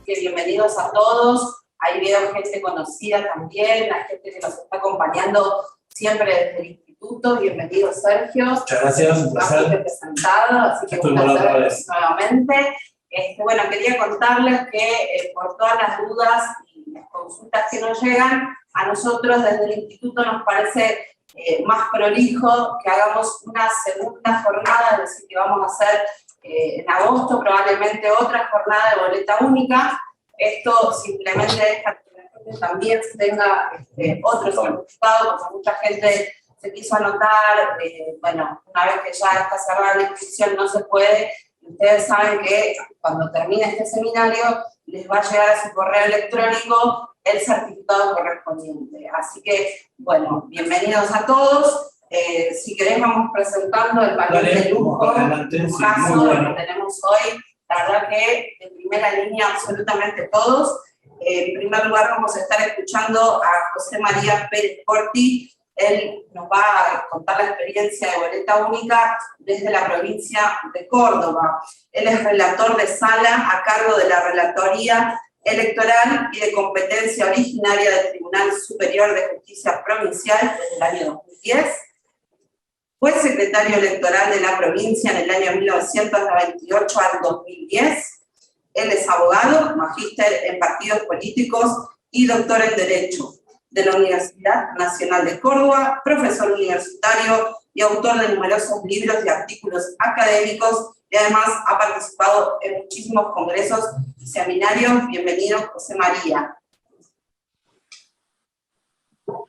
que bienvenidos a todos. Ahí veo gente conocida también, la gente que nos está acompañando siempre desde el instituto. Bienvenido, Sergio. Muchas gracias, un placer. Presentado, así que un placer nuevamente. Bueno, quería contarles que por todas las dudas y las consultas que nos llegan, a nosotros desde el instituto nos parece más prolijo que hagamos una segunda jornada, es decir, que vamos a hacer en agosto probablemente otra jornada de boleta única. Esto simplemente deja que la gente también tenga otro certificado, porque mucha gente se quiso anotar, bueno, una vez que ya está cerrada la inscripción no se puede. Ustedes saben que cuando termine este seminario les va a llegar a su correo electrónico el certificado correspondiente. Así que, bueno, bienvenidos a todos. Si querés vamos presentando el panel de lujo, bueno. que tenemos hoy. La verdad que de primera línea absolutamente todos. En primer lugar vamos a estar escuchando a José María Pérez Corti. Él nos va a contar la experiencia de boleta única desde la provincia de Córdoba. Él es relator de sala a cargo de la Relatoría Electoral y de Competencia Originaria del Tribunal Superior de Justicia Provincial desde el año 2010. Fue secretario electoral de la provincia en el año 1998 al 2010. Él es abogado, magíster en partidos políticos y doctor en Derecho de la Universidad Nacional de Córdoba, profesor universitario y autor de numerosos libros y artículos académicos, y además ha participado en muchísimos congresos y seminarios. Bienvenido, José María.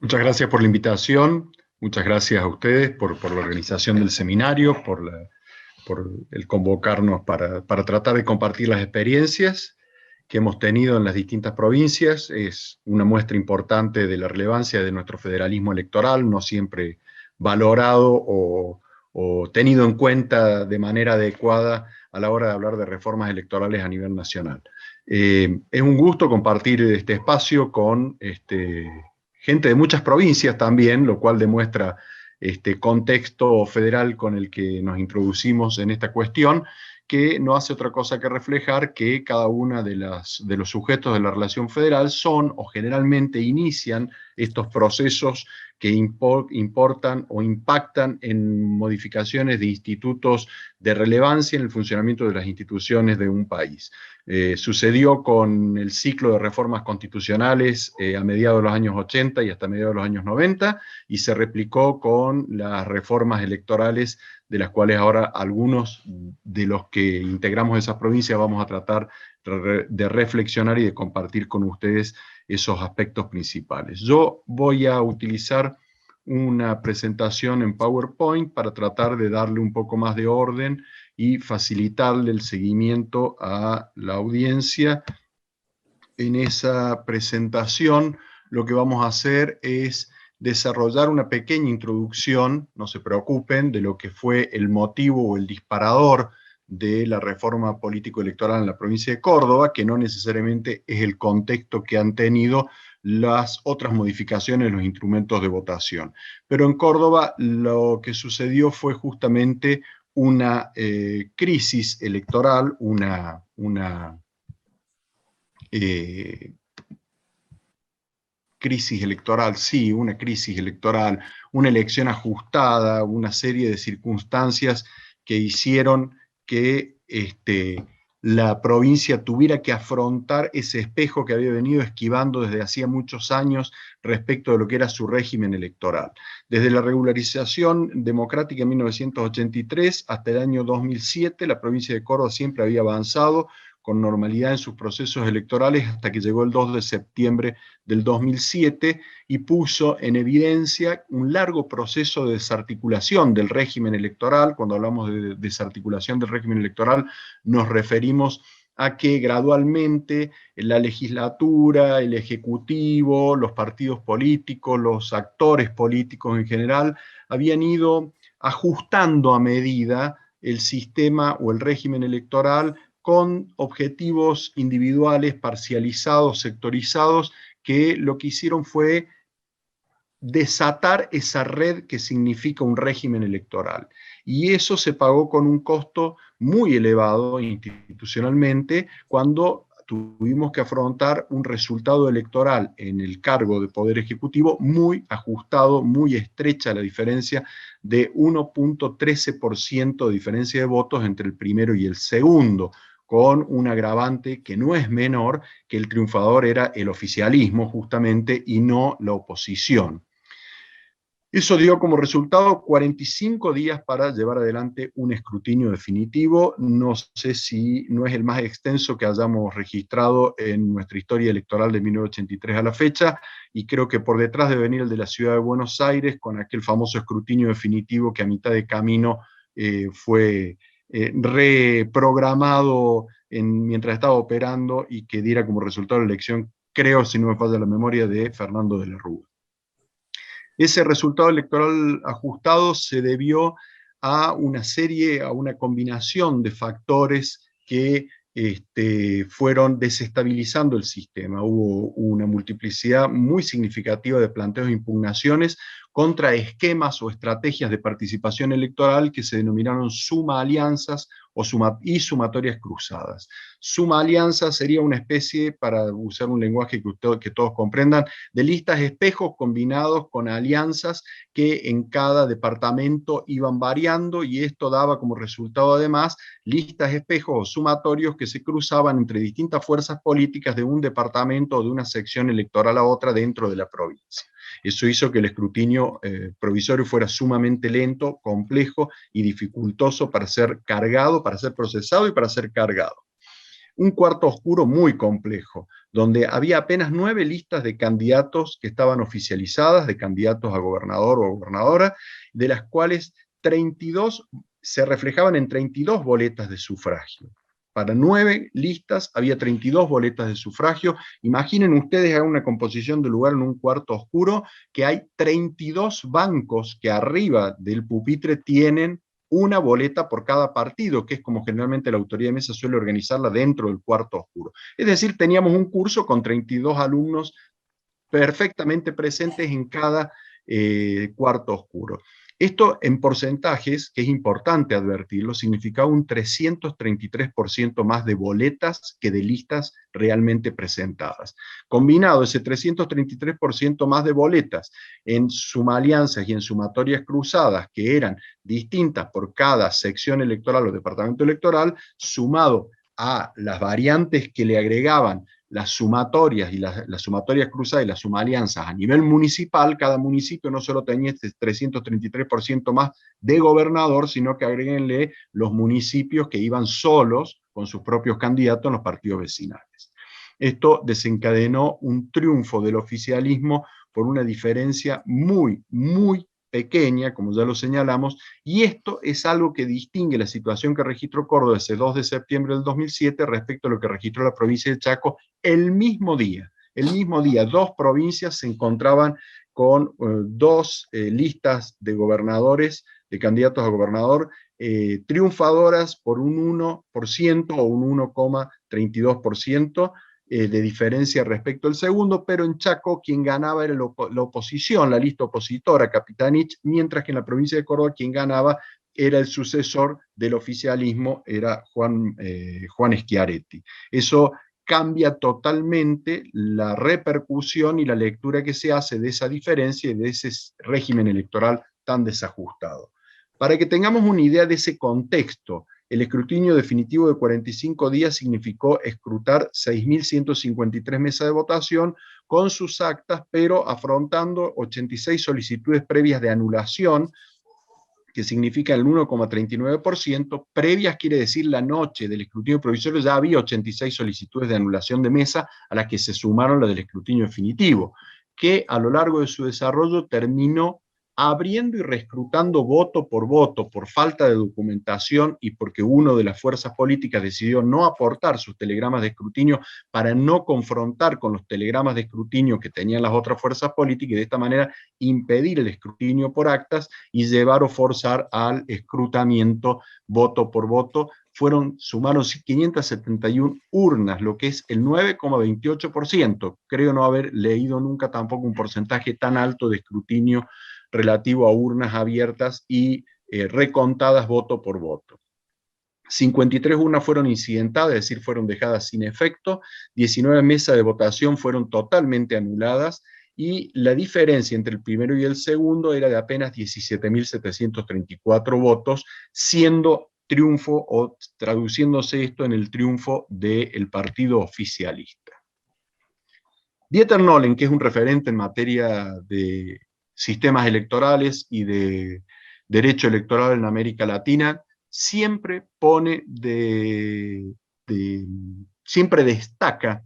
Muchas gracias por la invitación, muchas gracias a ustedes por la organización del seminario, por el convocarnos para tratar de compartir las experiencias que hemos tenido en las distintas provincias. Es una muestra importante de la relevancia de nuestro federalismo electoral, no siempre valorado o tenido en cuenta de manera adecuada a la hora de hablar de reformas electorales a nivel nacional. Es un gusto compartir este espacio con gente de muchas provincias también, lo cual demuestra este contexto federal con el que nos introducimos en esta cuestión, que no hace otra cosa que reflejar que cada una de los sujetos de la relación federal son o generalmente inician estos procesos que importan o impactan en modificaciones de institutos de relevancia en el funcionamiento de las instituciones de un país. Sucedió con el ciclo de reformas constitucionales a mediados de los años 80 y hasta mediados de los años 90, y se replicó con las reformas electorales, de las cuales ahora algunos de los que integramos esa provincia vamos a tratar de reflexionar y de compartir con ustedes esos aspectos principales. Yo voy a utilizar una presentación en PowerPoint para tratar de darle un poco más de orden y facilitarle el seguimiento a la audiencia. En esa presentación lo que vamos a hacer es desarrollar una pequeña introducción, no se preocupen, de lo que fue el motivo o el disparador de la reforma político-electoral en la provincia de Córdoba, que no necesariamente es el contexto que han tenido las otras modificaciones en los instrumentos de votación. Pero en Córdoba lo que sucedió fue justamente una crisis electoral, una crisis electoral, una elección ajustada, una serie de circunstancias que hicieron que la provincia tuviera que afrontar ese espejo que había venido esquivando desde hacía muchos años respecto de lo que era su régimen electoral. Desde la regularización democrática en 1983 hasta el año 2007, la provincia de Córdoba siempre había avanzado con normalidad en sus procesos electorales hasta que llegó el 2 de septiembre del 2007 y puso en evidencia un largo proceso de desarticulación del régimen electoral. Cuando hablamos de desarticulación del régimen electoral nos referimos a que gradualmente la legislatura, el ejecutivo, los partidos políticos, los actores políticos en general habían ido ajustando a medida el sistema o el régimen electoral con objetivos individuales, parcializados, sectorizados, que lo que hicieron fue desatar esa red que significa un régimen electoral. Y eso se pagó con un costo muy elevado institucionalmente, cuando tuvimos que afrontar un resultado electoral en el cargo de Poder Ejecutivo muy ajustado, muy estrecha la diferencia de 1.13% de diferencia de votos entre el primero y el segundo, con un agravante que no es menor, que el triunfador era el oficialismo justamente y no la oposición. Eso dio como resultado 45 días para llevar adelante un escrutinio definitivo. No sé si no es el más extenso que hayamos registrado en nuestra historia electoral de 1983 a la fecha, y creo que por detrás debe venir el de la ciudad de Buenos Aires, con aquel famoso escrutinio definitivo que a mitad de camino fue reprogramado mientras estaba operando y que diera como resultado la elección, creo, si no me falla la memoria, de Fernando de la Rúa. Ese resultado electoral ajustado se debió a una combinación de factores que fueron desestabilizando el sistema. Hubo una multiplicidad muy significativa de planteos e impugnaciones contra esquemas o estrategias de participación electoral que se denominaron suma alianzas y sumatorias cruzadas. Suma alianza sería una especie, para usar un lenguaje que todos comprendan, de listas espejos combinados con alianzas que en cada departamento iban variando, y esto daba como resultado además listas espejos o sumatorios que se cruzaban entre distintas fuerzas políticas de un departamento o de una sección electoral a otra dentro de la provincia. Eso hizo que el escrutinio provisorio fuera sumamente lento, complejo y dificultoso para ser cargado, para ser procesado y para ser cargado. Un cuarto oscuro muy complejo, donde había apenas 9 listas de candidatos que estaban oficializadas, de candidatos a gobernador o gobernadora, de las cuales 32 se reflejaban en 32 boletas de sufragio. Para 9 listas había 32 boletas de sufragio. Imaginen ustedes a una composición de lugar en un cuarto oscuro, que hay 32 bancos que arriba del pupitre tienen una boleta por cada partido, que es como generalmente la autoridad de mesa suele organizarla dentro del cuarto oscuro. Es decir, teníamos un curso con 32 alumnos perfectamente presentes en cada cuarto oscuro. Esto en porcentajes, que es importante advertirlo, significaba un 333% más de boletas que de listas realmente presentadas. Combinado ese 333% más de boletas en sumalianzas y en sumatorias cruzadas, que eran distintas por cada sección electoral o departamento electoral, sumado a las variantes que le agregaban las sumatorias y las sumatorias cruzadas y las sumalianzas a nivel municipal, cada municipio no solo tenía este 333% más de gobernador, sino que agréguenle los municipios que iban solos con sus propios candidatos en los partidos vecinales. Esto desencadenó un triunfo del oficialismo por una diferencia muy, muy pequeña, como ya lo señalamos, y esto es algo que distingue la situación que registró Córdoba ese 2 de septiembre del 2007 respecto a lo que registró la provincia de Chaco el mismo día. El mismo día, 2 provincias se encontraban con 2 listas de gobernadores, de candidatos a gobernador, triunfadoras por un 1% o un 1,32%, de diferencia respecto al segundo, pero en Chaco quien ganaba era la oposición, la lista opositora, Capitanich, mientras que en la provincia de Córdoba quien ganaba era el sucesor del oficialismo, era Juan Schiaretti. Eso cambia totalmente la repercusión y la lectura que se hace de esa diferencia y de ese régimen electoral tan desajustado. Para que tengamos una idea de ese contexto, el escrutinio definitivo de 45 días significó escrutar 6.153 mesas de votación con sus actas, pero afrontando 86 solicitudes previas de anulación, que significa el 1,39%. Previas quiere decir la noche del escrutinio provisorio ya había 86 solicitudes de anulación de mesa, a las que se sumaron las del escrutinio definitivo, que a lo largo de su desarrollo terminó abriendo y reescrutando voto, por falta de documentación y porque una de las fuerzas políticas decidió no aportar sus telegramas de escrutinio para no confrontar con los telegramas de escrutinio que tenían las otras fuerzas políticas, y de esta manera impedir el escrutinio por actas y llevar o forzar al escrutamiento voto por voto. Sumaron 571 urnas, lo que es el 9,28%. Creo no haber leído nunca tampoco un porcentaje tan alto de escrutinio relativo a urnas abiertas y recontadas voto por voto. 53 urnas fueron incidentadas, es decir, fueron dejadas sin efecto, 19 mesas de votación fueron totalmente anuladas, y la diferencia entre el primero y el segundo era de apenas 17.734 votos, siendo triunfo o traduciéndose esto en el triunfo del partido oficialista. Dieter Nolen, que es un referente en materia de sistemas electorales y de derecho electoral en América Latina, siempre siempre destaca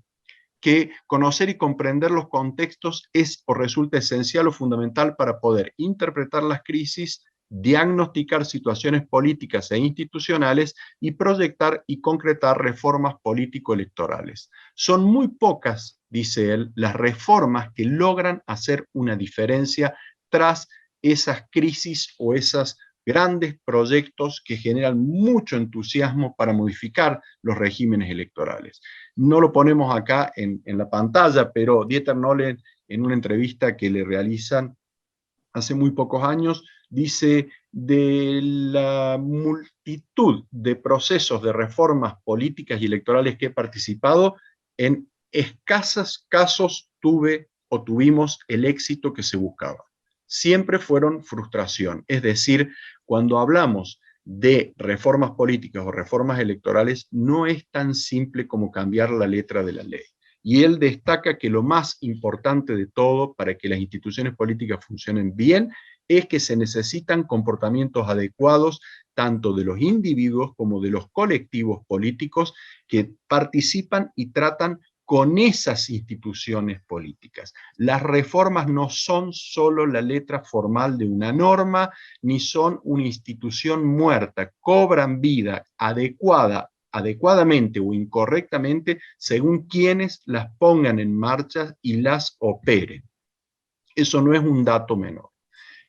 que conocer y comprender los contextos es o resulta esencial o fundamental para poder interpretar las crisis, diagnosticar situaciones políticas e institucionales y proyectar y concretar reformas político-electorales. Son muy pocas, dice él, las reformas que logran hacer una diferencia tras esas crisis o esos grandes proyectos que generan mucho entusiasmo para modificar los regímenes electorales. No lo ponemos acá en la pantalla, pero Dieter Nolen, en una entrevista que le realizan hace muy pocos años, dice: de la multitud de procesos de reformas políticas y electorales que he participado, en escasos casos tuvimos el éxito que se buscaba. Siempre fueron frustración. Es decir, cuando hablamos de reformas políticas o reformas electorales, no es tan simple como cambiar la letra de la ley. Y él destaca que lo más importante de todo para que las instituciones políticas funcionen bien es que se necesitan comportamientos adecuados tanto de los individuos como de los colectivos políticos que participan y tratan con esas instituciones políticas. Las reformas no son solo la letra formal de una norma, ni son una institución muerta, cobran vida adecuadamente o incorrectamente según quienes las pongan en marcha y las operen. Eso no es un dato menor.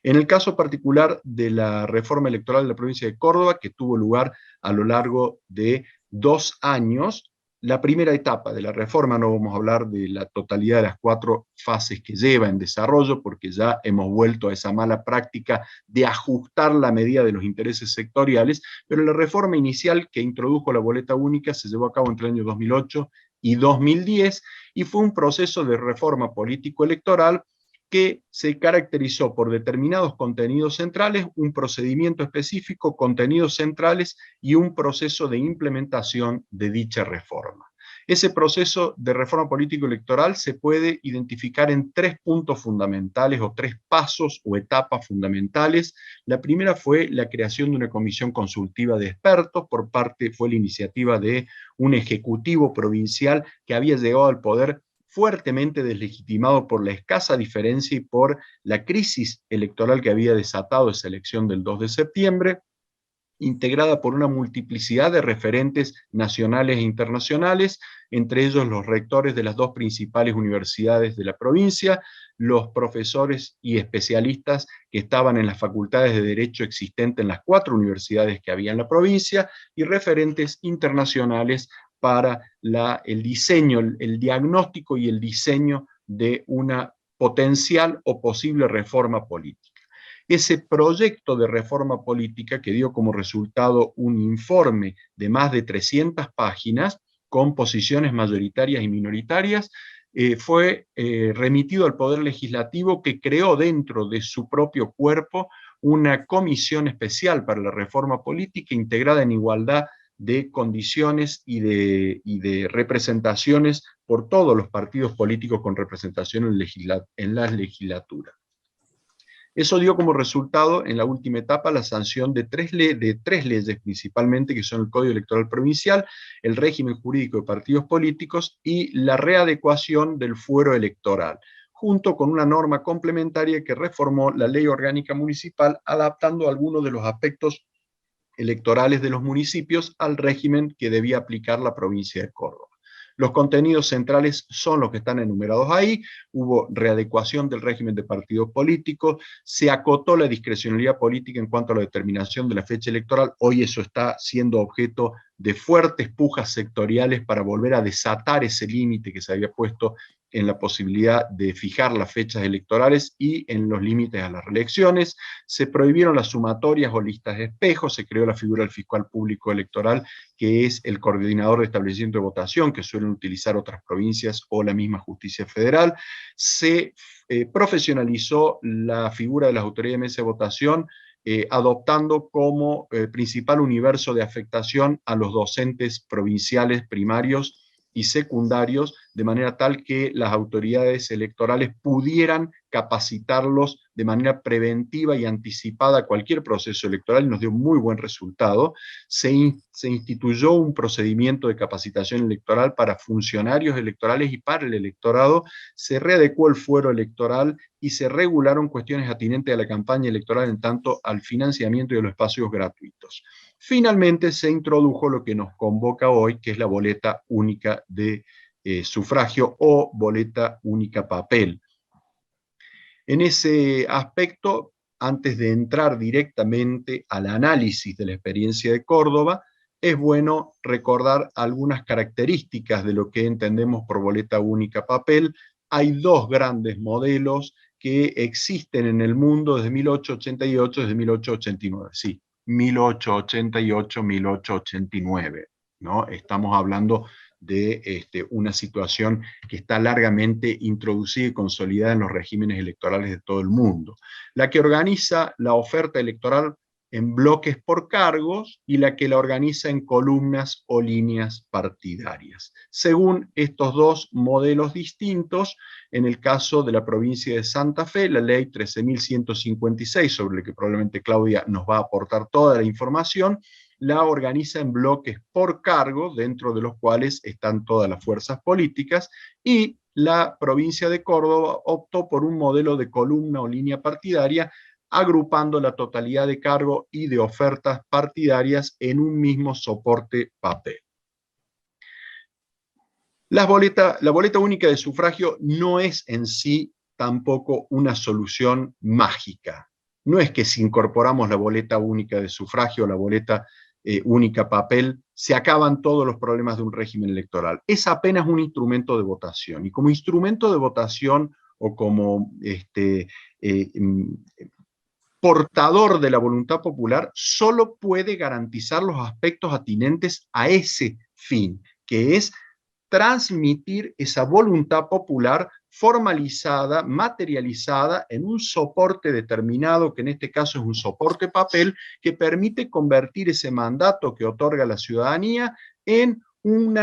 En el caso particular de la reforma electoral de la provincia de Córdoba, que tuvo lugar a lo largo de 2 años, la primera etapa de la reforma, no vamos a hablar de la totalidad de las 4 fases que lleva en desarrollo, porque ya hemos vuelto a esa mala práctica de ajustar la medida de los intereses sectoriales, pero la reforma inicial que introdujo la boleta única se llevó a cabo entre el año 2008 y 2010, y fue un proceso de reforma político-electoral que se caracterizó por determinados contenidos centrales, un procedimiento específico, contenidos centrales y un proceso de implementación de dicha reforma. Ese proceso de reforma político-electoral se puede identificar en 3 puntos fundamentales o 3 pasos o etapas fundamentales. La primera fue la creación de una comisión consultiva de expertos, fue la iniciativa de un ejecutivo provincial que había llegado al poder fuertemente deslegitimado por la escasa diferencia y por la crisis electoral que había desatado esa elección del 2 de septiembre, integrada por una multiplicidad de referentes nacionales e internacionales, entre ellos los rectores de las 2 principales universidades de la provincia, los profesores y especialistas que estaban en las facultades de Derecho existentes en las 4 universidades que había en la provincia, y referentes internacionales para el diseño, el diagnóstico y el diseño de una potencial o posible reforma política. Ese proyecto de reforma política, que dio como resultado un informe de más de 300 páginas, con posiciones mayoritarias y minoritarias, fue remitido al Poder Legislativo, que creó dentro de su propio cuerpo una comisión especial para la reforma política integrada en igualdad de condiciones y de representaciones por todos los partidos políticos con representación en las legislaturas. Eso dio como resultado, en la última etapa, la sanción de 3 leyes principalmente, que son el Código Electoral Provincial, el régimen jurídico de partidos políticos y la readecuación del fuero electoral, junto con una norma complementaria que reformó la Ley Orgánica Municipal, adaptando algunos de los aspectos electorales de los municipios al régimen que debía aplicar la provincia de Córdoba. Los contenidos centrales son los que están enumerados ahí. Hubo readecuación del régimen de partidos políticos, se acotó la discrecionalidad política en cuanto a la determinación de la fecha electoral. Hoy eso está siendo objeto de fuertes pujas sectoriales para volver a desatar ese límite que se había puesto en la posibilidad de fijar las fechas electorales y en los límites a las reelecciones. Se prohibieron las sumatorias o listas de espejo, se creó la figura del fiscal público electoral, que es el coordinador de establecimiento de votación, que suelen utilizar otras provincias o la misma justicia federal. Se profesionalizó la figura de las autoridades de mesa de votación, adoptando como principal universo de afectación a los docentes provinciales primarios y secundarios, de manera tal que las autoridades electorales pudieran capacitarlos de manera preventiva y anticipada a cualquier proceso electoral, y nos dio muy buen resultado. Se instituyó un procedimiento de capacitación electoral para funcionarios electorales y para el electorado, se readecuó el fuero electoral y se regularon cuestiones atinentes a la campaña electoral en tanto al financiamiento y a los espacios gratuitos. Finalmente se introdujo lo que nos convoca hoy, que es la boleta única de sufragio o boleta única papel. En ese aspecto, antes de entrar directamente al análisis de la experiencia de Córdoba, es bueno recordar algunas características de lo que entendemos por boleta única papel. Hay dos grandes modelos que existen en el mundo desde 1888 y desde 1889. Sí, 1888, 1889, ¿no? Estamos hablando de una situación que está largamente introducida y consolidada en los regímenes electorales de todo el mundo. La que organiza la oferta electoral en bloques por cargos y la que la organiza en columnas o líneas partidarias. Según estos dos modelos distintos, en el caso de la provincia de Santa Fe, la ley 13.156, sobre la que probablemente Claudia nos va a aportar toda la información, la organiza en bloques por cargo, dentro de los cuales están todas las fuerzas políticas, y la provincia de Córdoba optó por un modelo de columna o línea partidaria, agrupando la totalidad de cargos y de ofertas partidarias en un mismo soporte papel. La boleta única de sufragio no es en sí tampoco una solución mágica. No es que si incorporamos la boleta única de sufragio, la boleta única papel, se acaban todos los problemas de un régimen electoral. Es apenas un instrumento de votación. Y como instrumento de votación o como portador de la voluntad popular, solo puede garantizar los aspectos atinentes a ese fin, que es transmitir esa voluntad popular formalizada, materializada en un soporte determinado, que en este caso es un soporte papel, que permite convertir ese mandato que otorga la ciudadanía en un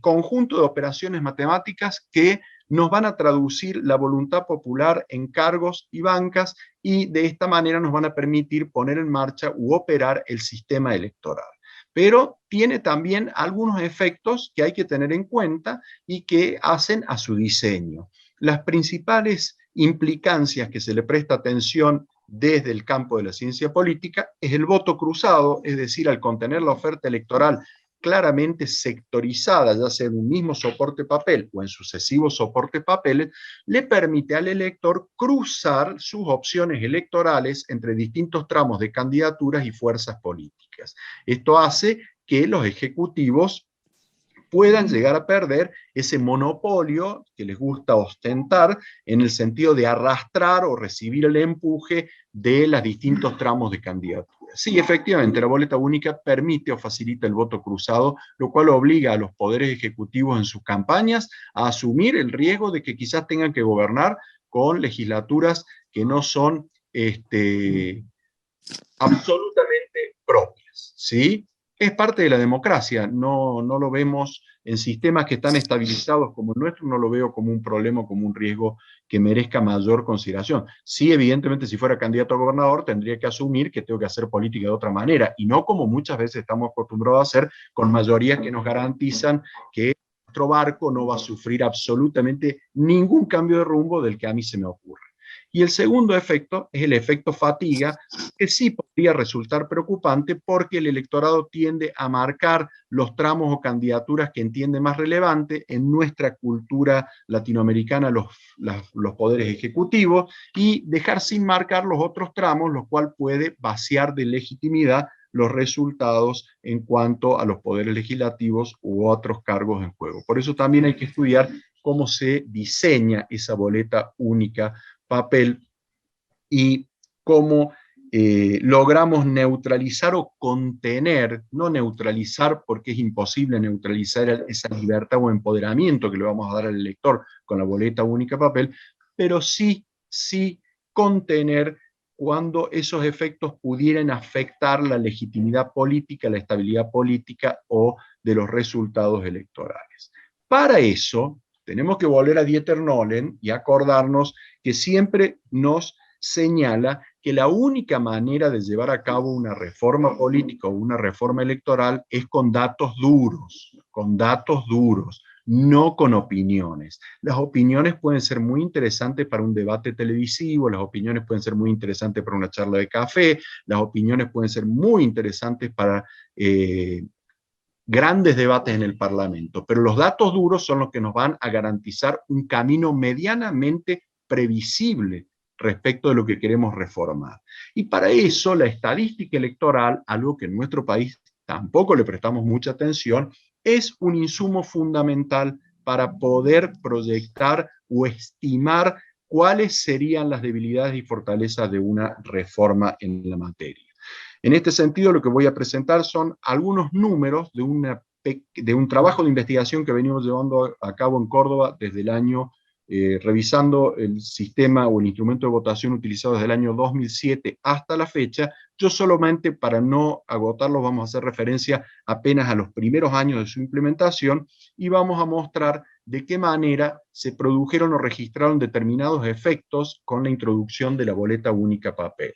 conjunto de operaciones matemáticas que nos van a traducir la voluntad popular en cargos y bancas, y de esta manera nos van a permitir poner en marcha u operar el sistema electoral. Pero tiene también algunos efectos que hay que tener en cuenta y que hacen a su diseño. Las principales implicancias que se le presta atención desde el campo de la ciencia política es el voto cruzado, es decir, al contener la oferta electoral claramente sectorizada, ya sea en un mismo soporte papel o en sucesivos soportes papeles, le permite al elector cruzar sus opciones electorales entre distintos tramos de candidaturas y fuerzas políticas. Esto hace que los ejecutivos puedan llegar a perder ese monopolio que les gusta ostentar en el sentido de arrastrar o recibir el empuje de los distintos tramos de candidatura. Sí, efectivamente, la boleta única permite o facilita el voto cruzado, lo cual obliga a los poderes ejecutivos en sus campañas a asumir el riesgo de que quizás tengan que gobernar con legislaturas que no son absolutamente propias, ¿sí? Es parte de la democracia, no lo vemos en sistemas que están estabilizados como el nuestro, no lo veo como un problema, como un riesgo que merezca mayor consideración. Sí, evidentemente, si fuera candidato a gobernador, tendría que asumir que tengo que hacer política de otra manera, y no como muchas veces estamos acostumbrados a hacer, con mayorías que nos garantizan que nuestro barco no va a sufrir absolutamente ningún cambio de rumbo del que a mí se me ocurre. Y el segundo efecto es el efecto fatiga, que sí podría resultar preocupante porque el electorado tiende a marcar los tramos o candidaturas que entiende más relevante en nuestra cultura latinoamericana, los poderes ejecutivos, y dejar sin marcar los otros tramos, lo cual puede vaciar de legitimidad los resultados en cuanto a los poderes legislativos u otros cargos en juego. Por eso también hay que estudiar cómo se diseña esa boleta única papel y cómo logramos neutralizar o contener, no neutralizar porque es imposible neutralizar esa libertad o empoderamiento que le vamos a dar al elector con la boleta única papel, pero sí contener cuando esos efectos pudieran afectar la legitimidad política, la estabilidad política o de los resultados electorales. Para eso tenemos que volver a Dieter Nolen y acordarnos que siempre nos señala que la única manera de llevar a cabo una reforma política o una reforma electoral es con datos duros, no con opiniones. Las opiniones pueden ser muy interesantes para un debate televisivo, las opiniones pueden ser muy interesantes para una charla de café, las opiniones pueden ser muy interesantes para grandes debates en el Parlamento, pero los datos duros son los que nos van a garantizar un camino medianamente previsible respecto de lo que queremos reformar. Y para eso la estadística electoral, algo que en nuestro país tampoco le prestamos mucha atención, es un insumo fundamental para poder proyectar o estimar cuáles serían las debilidades y fortalezas de una reforma en la materia. En este sentido, lo que voy a presentar son algunos números de un trabajo de investigación que venimos llevando a cabo en Córdoba desde el año, revisando el sistema o el instrumento de votación utilizado desde el año 2007 hasta la fecha. Yo solamente, para no agotarlos, vamos a hacer referencia apenas a los primeros años de su implementación y vamos a mostrar de qué manera se produjeron o registraron determinados efectos con la introducción de la boleta única papel.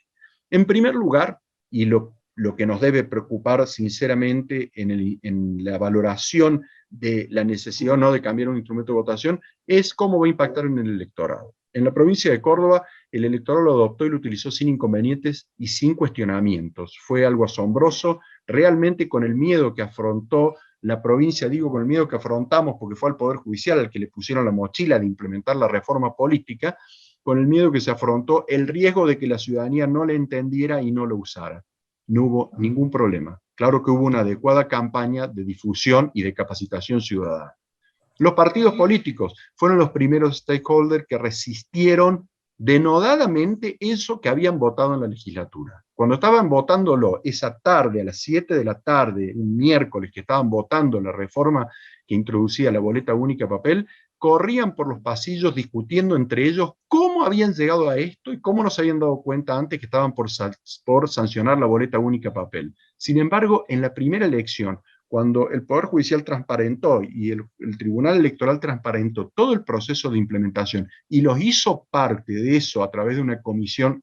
En primer lugar, y lo que nos debe preocupar sinceramente en la valoración de la necesidad o no de cambiar un instrumento de votación, es cómo va a impactar en el electorado. En la provincia de Córdoba, el electorado lo adoptó y lo utilizó sin inconvenientes y sin cuestionamientos. Fue algo asombroso, realmente con el miedo que afrontó la provincia, digo con el miedo que afrontamos, porque fue al Poder Judicial al que le pusieron la mochila de implementar la reforma política, con el miedo que se afrontó el riesgo de que la ciudadanía no le entendiera y no lo usara. No hubo ningún problema. Claro que hubo una adecuada campaña de difusión y de capacitación ciudadana. Los partidos políticos fueron los primeros stakeholders que resistieron denodadamente eso que habían votado en la legislatura. Cuando estaban votándolo esa tarde, a las 7 de la tarde, un miércoles que estaban votando la reforma que introducía la boleta única papel, corrían por los pasillos discutiendo entre ellos cómo habían llegado a esto y cómo no se habían dado cuenta antes que estaban por sancionar la boleta única papel. Sin embargo, en la primera elección, cuando el Poder Judicial transparentó y el Tribunal Electoral transparentó todo el proceso de implementación y los hizo parte de eso a través de una comisión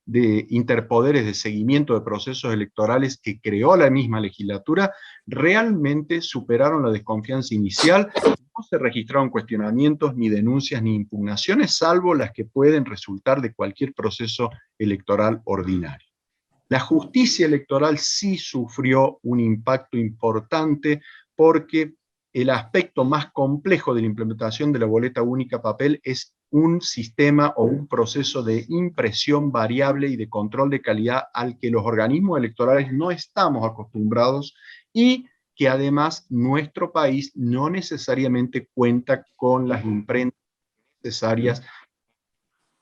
de interpoderes de seguimiento de procesos electorales que creó la misma legislatura, realmente superaron la desconfianza inicial. No se registraron cuestionamientos, ni denuncias, ni impugnaciones, salvo las que pueden resultar de cualquier proceso electoral ordinario. La justicia electoral sí sufrió un impacto importante porque el aspecto más complejo de la implementación de la boleta única papel es un sistema o un proceso de impresión variable y de control de calidad al que los organismos electorales no estamos acostumbrados y que además nuestro país no necesariamente cuenta con las imprentas necesarias para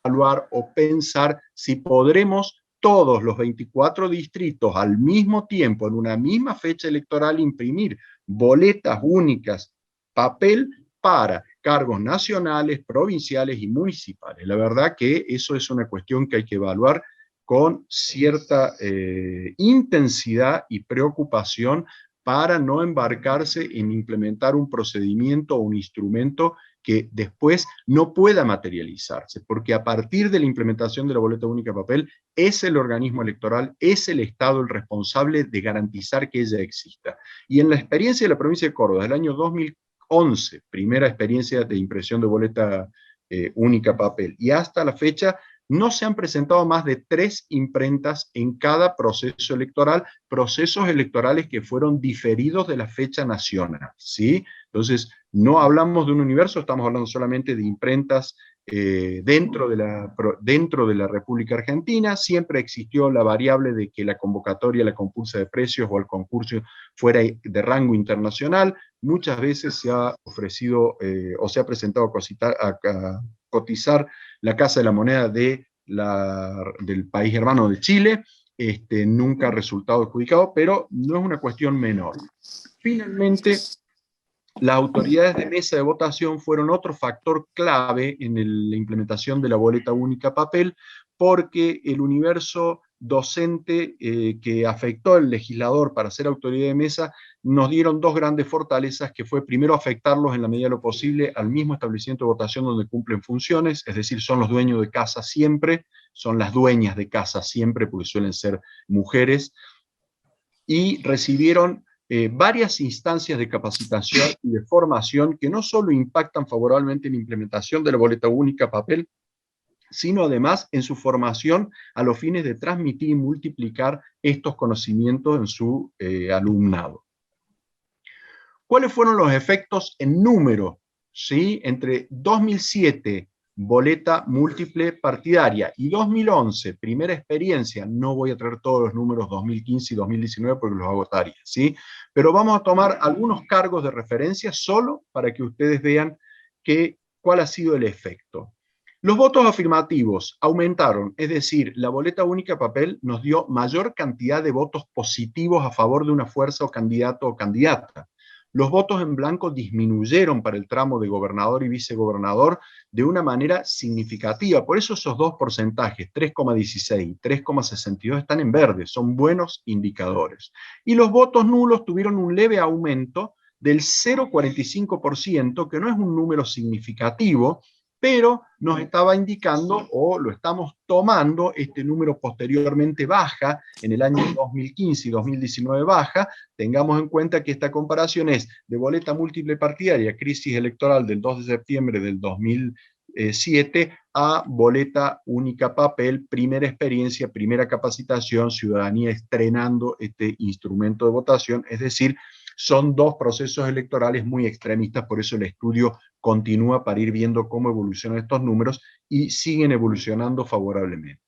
evaluar o pensar si podremos todos los 24 distritos al mismo tiempo, en una misma fecha electoral, imprimir boletas únicas, papel para cargos nacionales, provinciales y municipales. La verdad que eso es una cuestión que hay que evaluar con cierta intensidad y preocupación para no embarcarse en implementar un procedimiento o un instrumento que después no pueda materializarse, porque a partir de la implementación de la boleta única papel, es el organismo electoral, es el Estado el responsable de garantizar que ella exista. Y en la experiencia de la provincia de Córdoba, del año 2011, primera experiencia de impresión de boleta única papel, y hasta la fecha, no se han presentado más de 3 imprentas en cada proceso electoral, procesos electorales que fueron diferidos de la fecha nacional, ¿sí? Entonces, no hablamos de un universo, estamos hablando solamente de imprentas dentro de la República Argentina. Siempre existió la variable de que la convocatoria, la compulsa de precios o el concurso fuera de rango internacional. Muchas veces se ha ofrecido o se ha presentado a cotizar la Casa de la Moneda del país hermano de Chile. Nunca ha resultado adjudicado, pero no es una cuestión menor. Finalmente, las autoridades de mesa de votación fueron otro factor clave en la implementación de la boleta única papel, porque el universo docente que afectó al legislador para ser autoridad de mesa nos dieron dos grandes fortalezas, que fue primero afectarlos en la medida de lo posible al mismo establecimiento de votación donde cumplen funciones, es decir, son los dueños de casa siempre, son las dueñas de casa siempre, porque suelen ser mujeres, y recibieron varias instancias de capacitación y de formación que no solo impactan favorablemente en la implementación de la boleta única papel, sino además en su formación a los fines de transmitir y multiplicar estos conocimientos en su alumnado. ¿Cuáles fueron los efectos en número? ¿Sí? Entre 2007, boleta múltiple partidaria, y 2011, primera experiencia, no voy a traer todos los números 2015 y 2019 porque los agotaría, ¿sí? Pero vamos a tomar algunos cargos de referencia solo para que ustedes vean cuál ha sido el efecto. Los votos afirmativos aumentaron, es decir, la boleta única papel nos dio mayor cantidad de votos positivos a favor de una fuerza o candidato o candidata. Los votos en blanco disminuyeron para el tramo de gobernador y vicegobernador de una manera significativa. Por eso esos dos porcentajes, 3,16 y 3,62, están en verde, son buenos indicadores. Y los votos nulos tuvieron un leve aumento del 0,45%, que no es un número significativo, pero nos estaba indicando, o lo estamos tomando, este número posteriormente baja, en el año 2015 y 2019 baja. Tengamos en cuenta que esta comparación es de boleta múltiple partidaria, crisis electoral del 2 de septiembre del 2007, a boleta única papel, primera experiencia, primera capacitación, ciudadanía estrenando este instrumento de votación, es decir, son dos procesos electorales muy extremistas, por eso el estudio continúa para ir viendo cómo evolucionan estos números y siguen evolucionando favorablemente.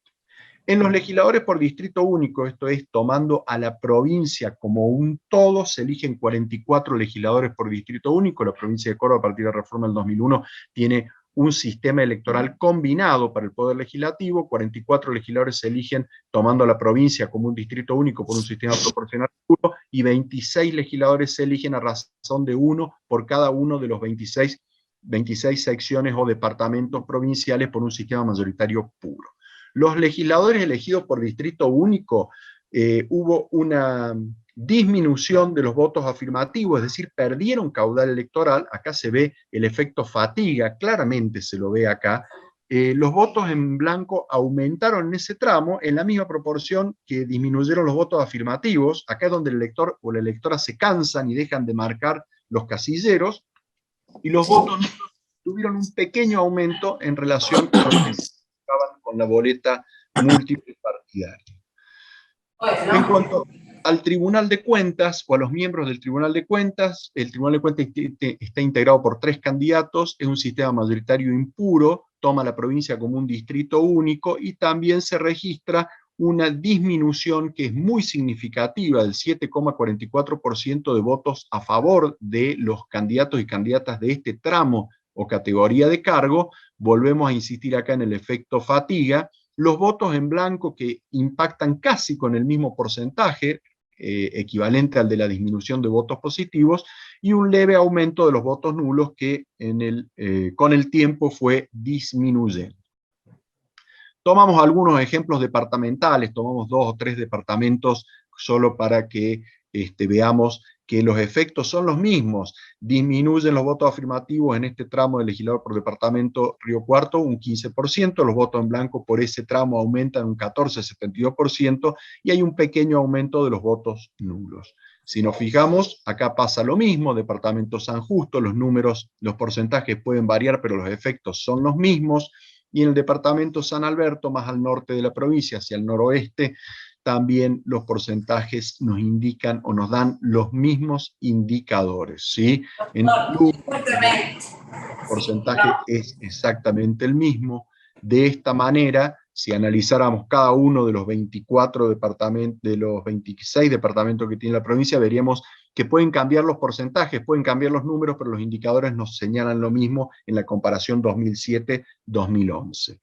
En los legisladores por distrito único, esto es, tomando a la provincia como un todo, se eligen 44 legisladores por distrito único. La provincia de Córdoba, a partir de la reforma del 2001, tiene un sistema electoral combinado para el Poder Legislativo. 44 legisladores se eligen tomando a la provincia como un distrito único por un sistema proporcional puro, y 26 legisladores se eligen a razón de uno por cada uno de los 26 secciones o departamentos provinciales por un sistema mayoritario puro. Los legisladores elegidos por distrito único, hubo una disminución de los votos afirmativos, es decir, perdieron caudal electoral. Acá se ve el efecto fatiga, claramente se lo ve acá. Los votos en blanco aumentaron en ese tramo en la misma proporción que disminuyeron los votos afirmativos. Acá es donde el elector o la electora se cansan y dejan de marcar los casilleros, y los votos tuvieron un pequeño aumento en relación a los que estaban con la boleta múltiple partidaria. En cuanto al Tribunal de Cuentas, o a los miembros del Tribunal de Cuentas, el Tribunal de Cuentas está integrado por 3 candidatos, es un sistema mayoritario impuro, toma la provincia como un distrito único, y también se registra una disminución que es muy significativa, del 7,44% de votos a favor de los candidatos y candidatas de este tramo o categoría de cargo. Volvemos a insistir acá en el efecto fatiga. Los votos en blanco, que impactan casi con el mismo porcentaje, equivalente al de la disminución de votos positivos, y un leve aumento de los votos nulos que con el tiempo fue disminuyendo. Tomamos algunos ejemplos departamentales, tomamos 2 o 3 departamentos solo para que veamos que los efectos son los mismos. Disminuyen los votos afirmativos en este tramo de legislador por departamento Río Cuarto un 15%, los votos en blanco por ese tramo aumentan un 14,72%, y hay un pequeño aumento de los votos nulos. Si nos fijamos, acá pasa lo mismo, departamento San Justo, los números, los porcentajes pueden variar, pero los efectos son los mismos. Y en el departamento San Alberto, más al norte de la provincia, hacia el noroeste, también los porcentajes nos indican o nos dan los mismos indicadores, ¿sí? En el porcentaje es exactamente el mismo. De esta manera, si analizáramos cada uno de los 24 departamentos, de los 26 departamentos que tiene la provincia, veríamos que pueden cambiar los porcentajes, pueden cambiar los números, pero los indicadores nos señalan lo mismo en la comparación 2007-2011.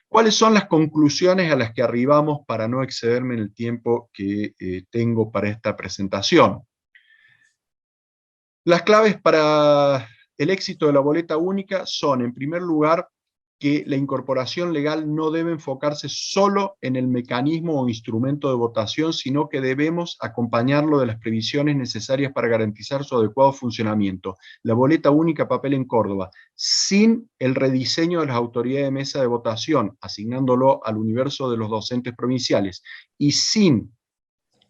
¿Cuáles son las conclusiones a las que arribamos para no excederme en el tiempo que tengo para esta presentación? Las claves para el éxito de la boleta única son, en primer lugar, que la incorporación legal no debe enfocarse solo en el mecanismo o instrumento de votación, sino que debemos acompañarlo de las previsiones necesarias para garantizar su adecuado funcionamiento. La boleta única papel en Córdoba, sin el rediseño de las autoridades de mesa de votación, asignándolo al universo de los docentes provinciales, y sin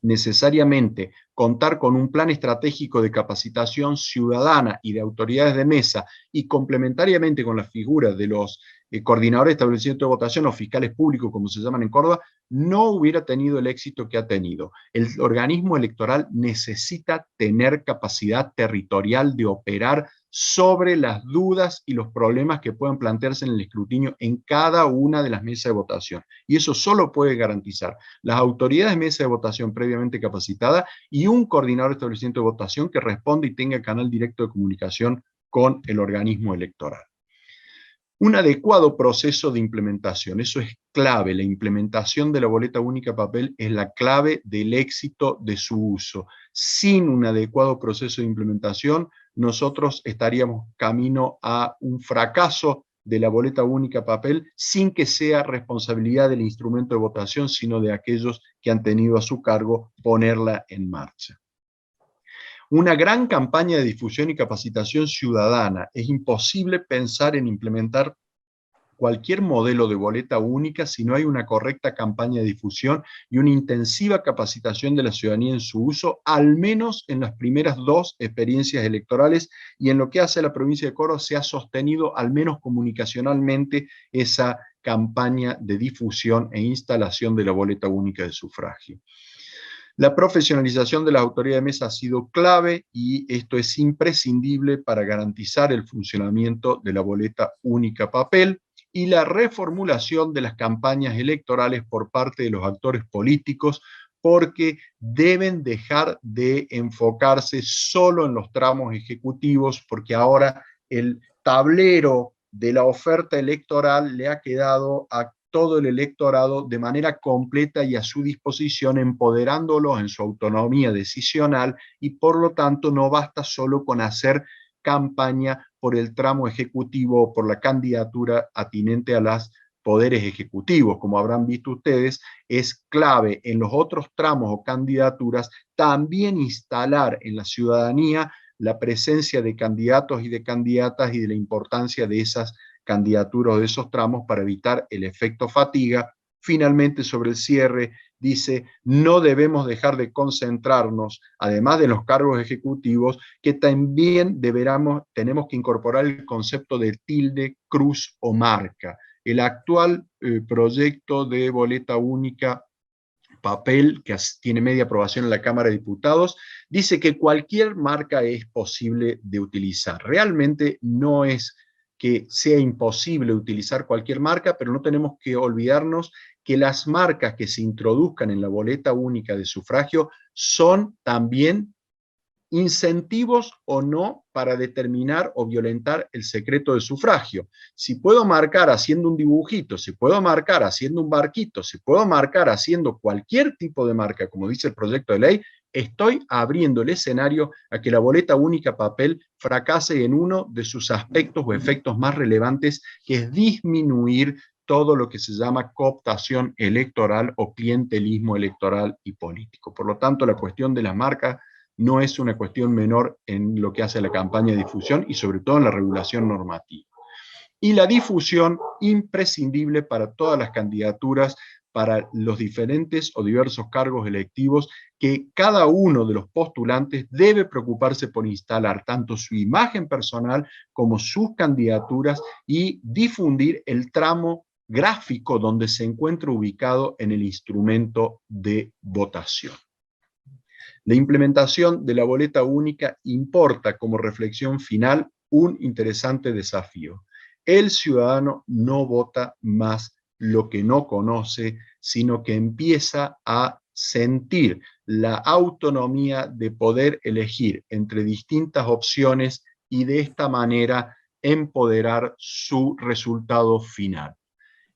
necesariamente contar con un plan estratégico de capacitación ciudadana y de autoridades de mesa, y complementariamente con la figura de los coordinadores de establecimiento de votación o fiscales públicos, como se llaman en Córdoba, no hubiera tenido el éxito que ha tenido. El organismo electoral necesita tener capacidad territorial de operar sobre las dudas y los problemas que puedan plantearse en el escrutinio en cada una de las mesas de votación. Y eso solo puede garantizar las autoridades de mesa de votación previamente capacitadas y un coordinador de establecimiento de votación que responda y tenga canal directo de comunicación con el organismo electoral. Un adecuado proceso de implementación, eso es clave. La implementación de la boleta única papel es la clave del éxito de su uso. Sin un adecuado proceso de implementación, nosotros estaríamos camino a un fracaso de la boleta única papel, sin que sea responsabilidad del instrumento de votación, sino de aquellos que han tenido a su cargo ponerla en marcha. Una gran campaña de difusión y capacitación ciudadana. Es imposible pensar en implementar cualquier modelo de boleta única si no hay una correcta campaña de difusión y una intensiva capacitación de la ciudadanía en su uso, al menos en las primeras 2 experiencias electorales, y en lo que hace a la provincia de Córdoba se ha sostenido, al menos comunicacionalmente, esa campaña de difusión e instalación de la boleta única de sufragio. La profesionalización de las autoridades de mesa ha sido clave y esto es imprescindible para garantizar el funcionamiento de la boleta única papel, y la reformulación de las campañas electorales por parte de los actores políticos, porque deben dejar de enfocarse solo en los tramos ejecutivos, porque ahora el tablero de la oferta electoral le ha quedado a todo el electorado de manera completa y a su disposición, empoderándolos en su autonomía decisional, y por lo tanto no basta solo con hacer campaña por el tramo ejecutivo o por la candidatura atinente a los poderes ejecutivos. Como habrán visto ustedes, es clave en los otros tramos o candidaturas también instalar en la ciudadanía la presencia de candidatos y de candidatas y de la importancia de esas candidaturas o de esos tramos para evitar el efecto fatiga. Finalmente, sobre el cierre, dice, no debemos dejar de concentrarnos, además de los cargos ejecutivos, que también tenemos que incorporar el concepto de tilde, cruz o marca. El actual proyecto de boleta única papel, que tiene media aprobación en la Cámara de Diputados, dice que cualquier marca es posible de utilizar. Realmente no es que sea imposible utilizar cualquier marca, pero no tenemos que olvidarnos que las marcas que se introduzcan en la boleta única de sufragio son también incentivos o no para determinar o violentar el secreto de sufragio. Si puedo marcar haciendo un dibujito, si puedo marcar haciendo un barquito, si puedo marcar haciendo cualquier tipo de marca, como dice el proyecto de ley, estoy abriendo el escenario a que la boleta única papel fracase en uno de sus aspectos o efectos más relevantes, que es disminuir todo lo que se llama cooptación electoral o clientelismo electoral y político. Por lo tanto, la cuestión de las marcas no es una cuestión menor en lo que hace a la campaña de difusión y sobre todo en la regulación normativa. Y la difusión imprescindible para todas las candidaturas, para los diferentes o diversos cargos electivos, que cada uno de los postulantes debe preocuparse por instalar tanto su imagen personal como sus candidaturas y difundir el tramo gráfico donde se encuentra ubicado en el instrumento de votación. La implementación de la boleta única importa como reflexión final un interesante desafío. El ciudadano no vota más lo que no conoce, sino que empieza a sentir la autonomía de poder elegir entre distintas opciones y de esta manera empoderar su resultado final.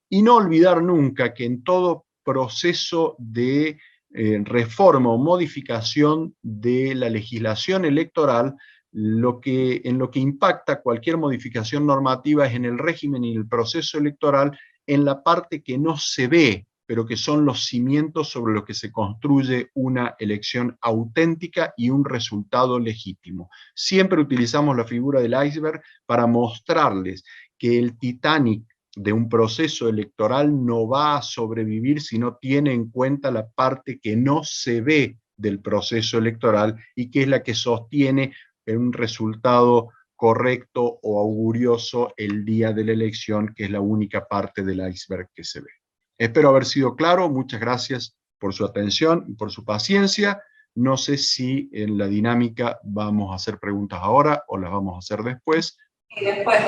Y no olvidar nunca que en todo proceso de reforma o modificación de la legislación electoral, en lo que impacta cualquier modificación normativa es en el régimen y el proceso electoral, en la parte que no se ve, pero que son los cimientos sobre los que se construye una elección auténtica y un resultado legítimo. Siempre utilizamos la figura del iceberg para mostrarles que el Titanic de un proceso electoral no va a sobrevivir si no tiene en cuenta la parte que no se ve del proceso electoral y que es la que sostiene un resultado correcto o augurioso el día de la elección, que es la única parte del iceberg que se ve. Espero haber sido claro. Muchas gracias por su atención y por su paciencia. No sé si en la dinámica vamos a hacer preguntas ahora o las vamos a hacer después. Y después.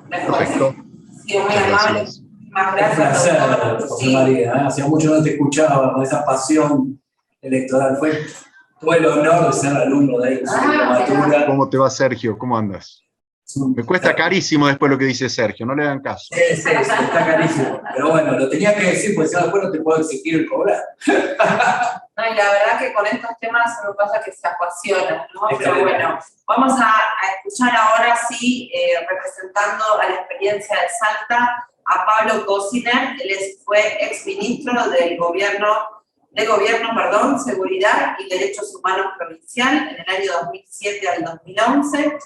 Perfecto. Sí, muy amable. Más gracias. Un placer, José María. Hacía mucho no te escuchaba con esa pasión electoral. Tuve el honor de ser alumno de ahí en su diplomatura. ¿Cómo te va, Sergio? ¿Cómo andas? Me cuesta carísimo después lo que dice Sergio, no le hagan caso. Sí, está carísimo. Pero bueno, lo tenía que decir porque si no después no te puedo exigir el cobrar. No, y la verdad que con estos temas uno pasa que se apasiona, ¿no? Pero bueno, vamos a escuchar ahora sí, representando a la experiencia de Salta, a Pablo Cosiner. Él fue exministro del Gobierno, Seguridad y Derechos Humanos Provincial en el año 2007 al 2011.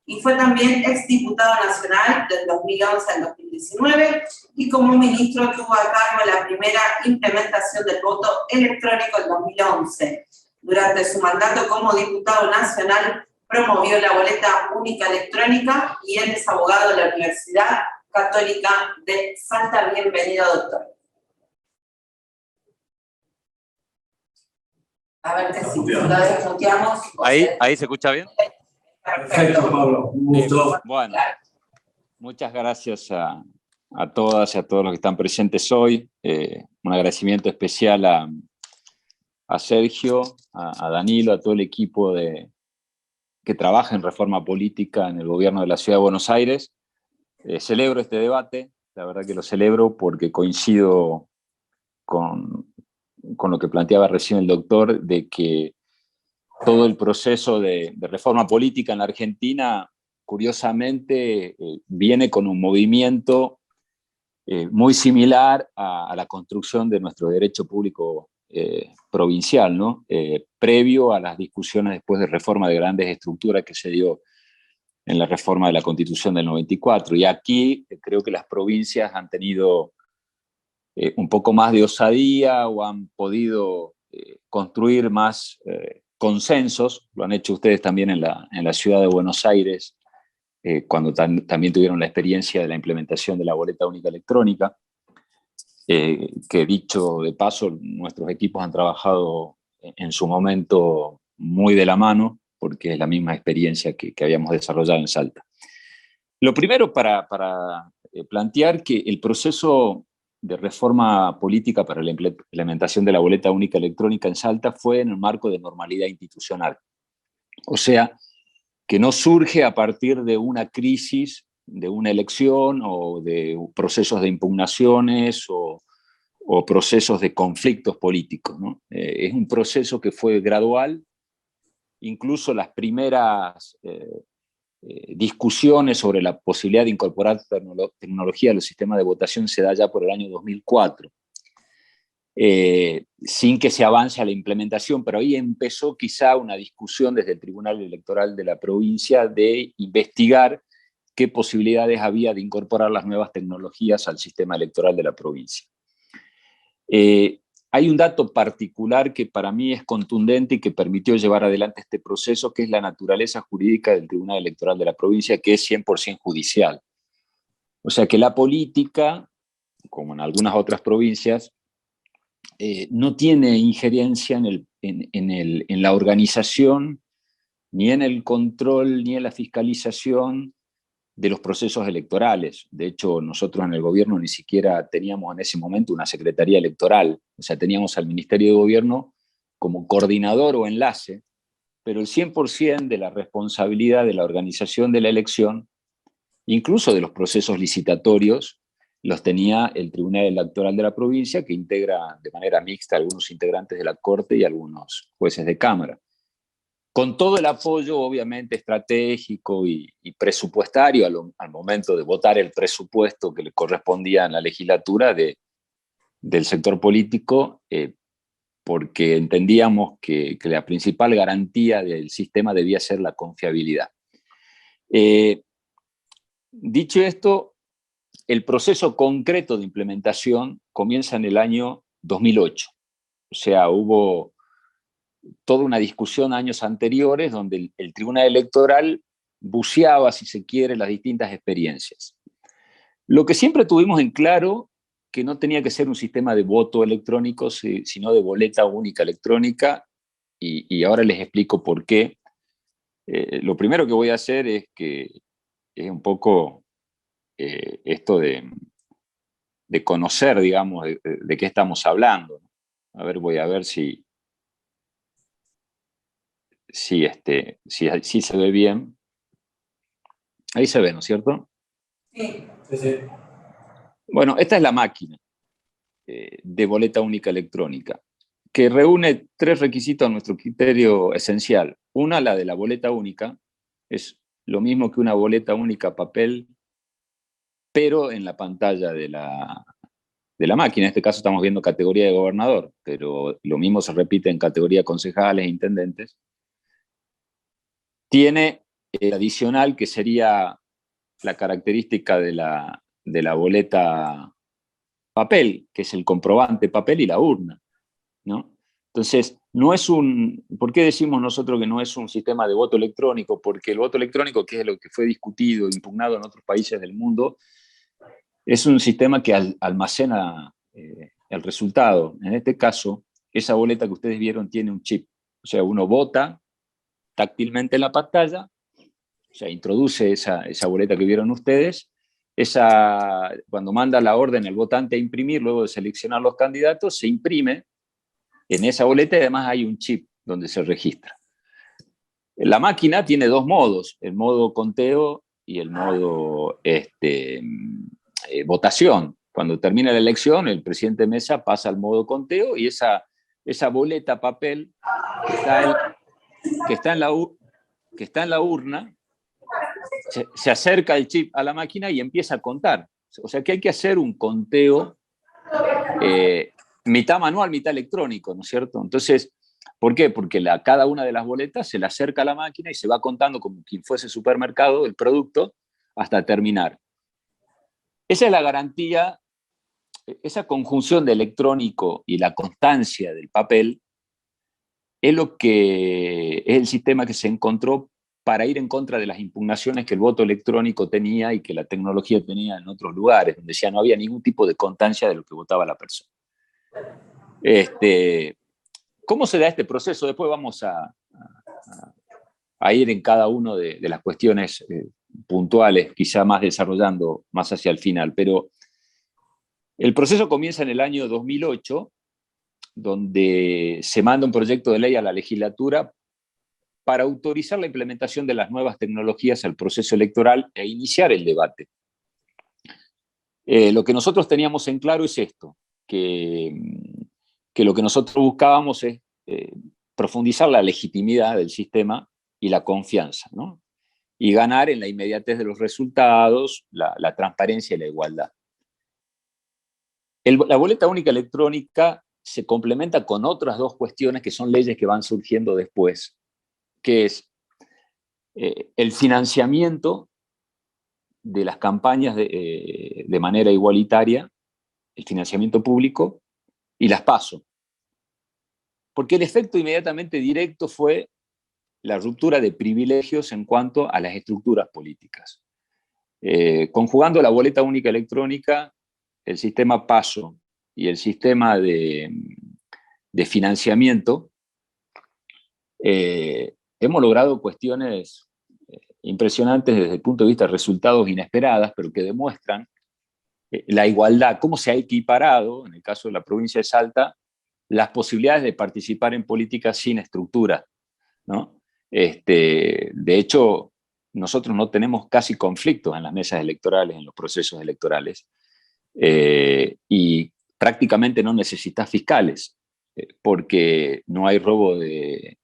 Y fue también exdiputado nacional del 2011 al 2019, y como ministro tuvo a cargo la primera implementación del voto electrónico en 2011. Durante su mandato como diputado nacional promovió la boleta única electrónica y él es abogado de la Universidad Católica de Salta. Bienvenido, doctor. A ver que si lo desmuteamos. ¿Ahí se escucha bien? Perfecto, Pablo. Un gusto. Bueno, muchas gracias a todas y a todos los que están presentes hoy. Un agradecimiento especial a Sergio, a Danilo, a todo el equipo que trabaja en reforma política en el gobierno de la Ciudad de Buenos Aires. Celebro este debate, la verdad que lo celebro porque coincido con lo que planteaba recién el doctor, de que todo el proceso de reforma política en la Argentina, curiosamente, viene con un movimiento muy similar a la construcción de nuestro derecho público provincial, ¿no? Previo a las discusiones después de reforma de grandes estructuras que se dio en la reforma de la Constitución del 94. Y aquí creo que las provincias han tenido un poco más de osadía o han podido construir más consensos. Lo han hecho ustedes también en la ciudad de Buenos Aires, cuando también tuvieron la experiencia de la implementación de la boleta única electrónica, que dicho de paso, nuestros equipos han trabajado en su momento muy de la mano, porque es la misma experiencia que habíamos desarrollado en Salta. Lo primero para plantear que el proceso de reforma política para la implementación de la boleta única electrónica en Salta fue en el marco de normalidad institucional. O sea, que no surge a partir de una crisis, de una elección o de procesos de impugnaciones o procesos de conflictos políticos, ¿no? Es un proceso que fue gradual. Incluso las primeras discusiones sobre la posibilidad de incorporar tecnología a los sistemas de votación se da ya por el año 2004, sin que se avance a la implementación, pero ahí empezó quizá una discusión desde el Tribunal Electoral de la provincia de investigar qué posibilidades había de incorporar las nuevas tecnologías al sistema electoral de la provincia. Hay un dato particular que para mí es contundente y que permitió llevar adelante este proceso, que es la naturaleza jurídica del Tribunal Electoral de la provincia, que es 100% judicial. O sea que la política como en algunas otras provincias, no tiene injerencia en la organización, ni en el control, ni en la fiscalización de los procesos electorales. De hecho, nosotros en el gobierno ni siquiera teníamos en ese momento una secretaría electoral, o sea, teníamos al Ministerio de Gobierno como coordinador o enlace, pero el 100% de la responsabilidad de la organización de la elección, incluso de los procesos licitatorios, los tenía el Tribunal Electoral de la provincia, que integra de manera mixta algunos integrantes de la Corte y algunos jueces de Cámara. Con todo el apoyo, obviamente, estratégico y presupuestario al momento de votar el presupuesto que le correspondía en la legislatura del sector político, porque entendíamos que la principal garantía del sistema debía ser la confiabilidad. Dicho esto, el proceso concreto de implementación comienza en el año 2008. O sea, hubo toda una discusión años anteriores donde el Tribunal Electoral buceaba, si se quiere, las distintas experiencias. Lo que siempre tuvimos en claro, que no tenía que ser un sistema de voto electrónico, sino de boleta única electrónica, y ahora les explico por qué. Lo primero que voy a hacer es un poco esto de conocer, digamos, de qué estamos hablando. A ver, voy a ver si se ve bien. Ahí se ve, ¿no es cierto? Sí. Sí. Bueno, esta es la máquina de boleta única electrónica, que reúne 3 requisitos a nuestro criterio esencial. Una, la de la boleta única, es lo mismo que una boleta única papel, pero en la pantalla de la máquina. En este caso estamos viendo categoría de gobernador, pero lo mismo se repite en categoría de concejales e intendentes. Tiene adicional, que sería la característica de la boleta papel, que es el comprobante papel y la urna, ¿no? Entonces, ¿por qué decimos nosotros que no es un sistema de voto electrónico? Porque el voto electrónico, que es lo que fue discutido e impugnado en otros países del mundo, es un sistema que almacena el resultado. En este caso, esa boleta que ustedes vieron tiene un chip. O sea, uno vota táctilmente en la pantalla, o sea, introduce esa boleta que vieron ustedes, cuando manda la orden el votante a imprimir, luego de seleccionar los candidatos, se imprime en esa boleta y además hay un chip donde se registra. La máquina tiene 2 modos, el modo conteo y el modo votación. Cuando termina la elección, el presidente Mesa pasa al modo conteo y esa boleta papel que está en la urna, se acerca el chip a la máquina y empieza a contar. O sea que hay que hacer un conteo mitad manual, mitad electrónico, ¿no es cierto? Entonces, ¿por qué? Porque cada una de las boletas se le acerca a la máquina y se va contando como quien fuese supermercado el producto hasta terminar. Esa es la garantía, esa conjunción de electrónico y la constancia del papel es el sistema que se encontró para ir en contra de las impugnaciones que el voto electrónico tenía y que la tecnología tenía en otros lugares, donde ya no había ningún tipo de constancia de lo que votaba la persona. ¿Cómo se da este proceso? Después vamos a ir en cada una de las cuestiones puntuales, quizá más desarrollando más hacia el final, pero el proceso comienza en el año 2008, donde se manda un proyecto de ley a la legislatura para autorizar la implementación de las nuevas tecnologías al proceso electoral e iniciar el debate. Lo que nosotros teníamos en claro es esto, que lo que nosotros buscábamos es profundizar la legitimidad del sistema y la confianza, ¿no? Y ganar en la inmediatez de los resultados, la transparencia y la igualdad. La boleta única electrónica se complementa con otras 2 cuestiones que son leyes que van surgiendo después, que es el financiamiento de las campañas de manera igualitaria, el financiamiento público y las PASO. Porque el efecto inmediatamente directo fue la ruptura de privilegios en cuanto a las estructuras políticas. Conjugando la boleta única electrónica, el sistema PASO y el sistema de financiamiento, hemos logrado cuestiones impresionantes desde el punto de vista de resultados inesperadas, pero que demuestran la igualdad, cómo se ha equiparado, en el caso de la provincia de Salta, las posibilidades de participar en políticas sin estructura, ¿no? De hecho, nosotros no tenemos casi conflictos en las mesas electorales, en los procesos electorales, y prácticamente no necesitas fiscales, porque no hay robo de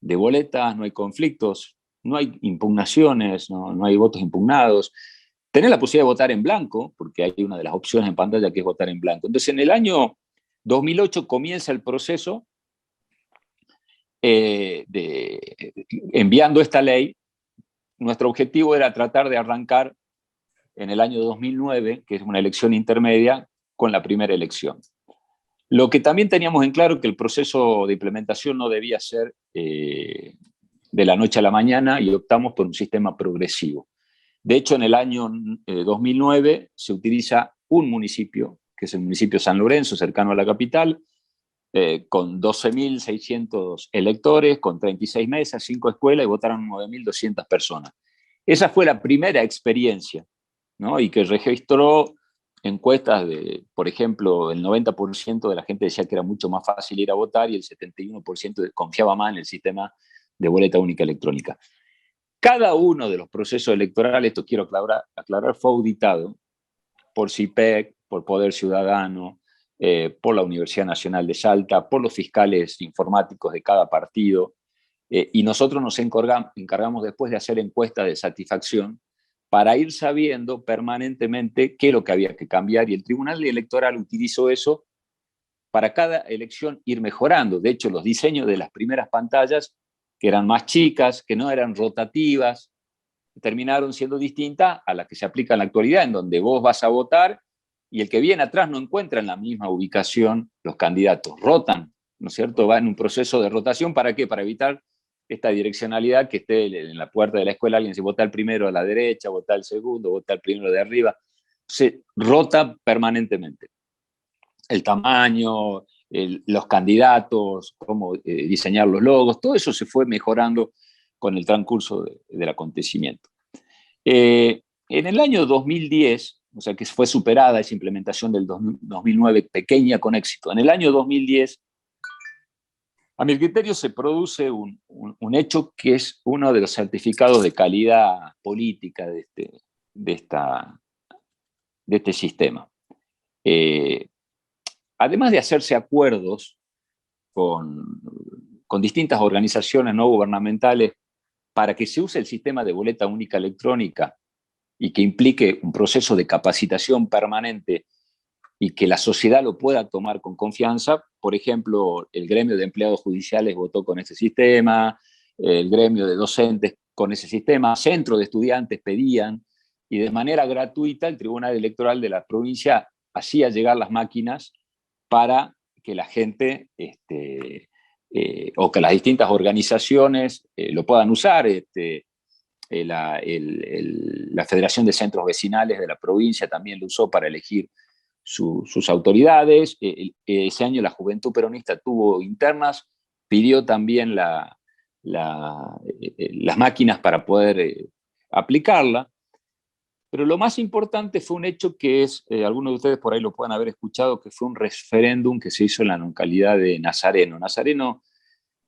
boletas, no hay conflictos, no hay impugnaciones, no hay votos impugnados. Tenés la posibilidad de votar en blanco, porque hay una de las opciones en pantalla que es votar en blanco. Entonces, en el año 2008 comienza el proceso enviando esta ley. Nuestro objetivo era tratar de arrancar en el año 2009, que es una elección intermedia, con la primera elección. Lo que también teníamos en claro que el proceso de implementación no debía ser de la noche a la mañana, y optamos por un sistema progresivo. De hecho, en el año 2009 se utiliza un municipio, que es el municipio de San Lorenzo, cercano a la capital, con 12.600 electores, con 36 mesas, 5 escuelas, y votaron 9.200 personas. Esa fue la primera experiencia, ¿no? Y que registró encuestas de, por ejemplo, el 90% de la gente decía que era mucho más fácil ir a votar, y el 71% confiaba más en el sistema de boleta única electrónica. Cada uno de los procesos electorales, esto quiero aclarar, fue auditado por CIPEC, por Poder Ciudadano, por la Universidad Nacional de Salta, por los fiscales informáticos de cada partido, y nosotros nos encargamos después de hacer encuestas de satisfacción para ir sabiendo permanentemente qué es lo que había que cambiar, y el Tribunal Electoral utilizó eso para cada elección ir mejorando. De hecho, los diseños de las primeras pantallas, que eran más chicas, que no eran rotativas, terminaron siendo distintas a las que se aplican en la actualidad, en donde vos vas a votar y el que viene atrás no encuentra en la misma ubicación los candidatos. Rotan, ¿no es cierto? Va en un proceso de rotación. ¿Para qué? Para evitar esta direccionalidad, que esté en la puerta de la escuela alguien se vota el primero a la derecha, vota el segundo, vota el primero de arriba. Se rota permanentemente. El tamaño, los candidatos, cómo diseñar los logos, todo eso se fue mejorando con el transcurso del acontecimiento. En el año 2010, o sea que fue superada esa implementación del 2009, pequeña con éxito. En el año 2010, a mi criterio, se produce un hecho que es uno de los certificados de calidad política de este sistema. Además de hacerse acuerdos con distintas organizaciones no gubernamentales para que se use el sistema de boleta única electrónica y que implique un proceso de capacitación permanente y que la sociedad lo pueda tomar con confianza. Por ejemplo, el gremio de empleados judiciales votó con ese sistema, el gremio de docentes con ese sistema, centros de estudiantes pedían, y de manera gratuita el Tribunal Electoral de la provincia hacía llegar las máquinas para que la gente o que las distintas organizaciones lo puedan usar. La Federación de Centros Vecinales de la provincia también lo usó para elegir sus autoridades. Ese año la Juventud Peronista tuvo internas, pidió también las máquinas para poder aplicarla. Pero lo más importante fue un hecho que es, algunos de ustedes por ahí lo pueden haber escuchado, que fue un referéndum que se hizo en la localidad de Nazareno. Nazareno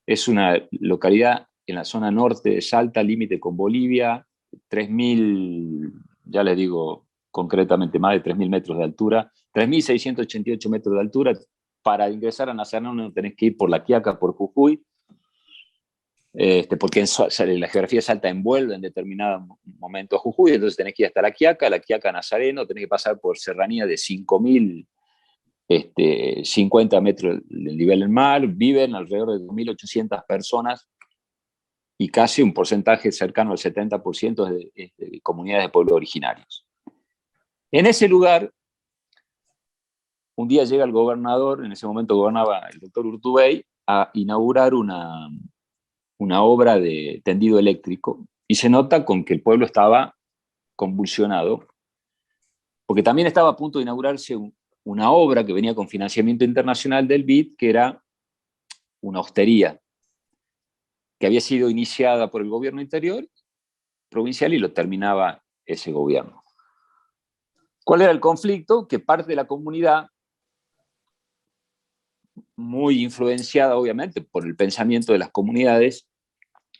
es una localidad en la zona norte de Salta, límite con Bolivia, 3.000, ya les digo concretamente, más de 3.000 metros de altura, 3.688 metros de altura. Para ingresar a Nazareno no tenés que ir por La Quiaca, por Jujuy, porque la geografía de Salta envuelve en determinado momento a Jujuy, entonces tenés que ir hasta La Quiaca Nazareno, tenés que pasar por serranía de 5.050 metros del nivel del mar, viven alrededor de 2.800 personas y casi un porcentaje cercano al 70% de comunidades de pueblos originarios. En ese lugar, un día llega el gobernador, en ese momento gobernaba el doctor Urtubey, a inaugurar una obra de tendido eléctrico, y se nota con que el pueblo estaba convulsionado porque también estaba a punto de inaugurarse una obra que venía con financiamiento internacional del BID, que era una hostería, que había sido iniciada por el gobierno interior provincial y lo terminaba ese gobierno. ¿Cuál era el conflicto? Que parte de la comunidad, muy influenciada obviamente por el pensamiento de las comunidades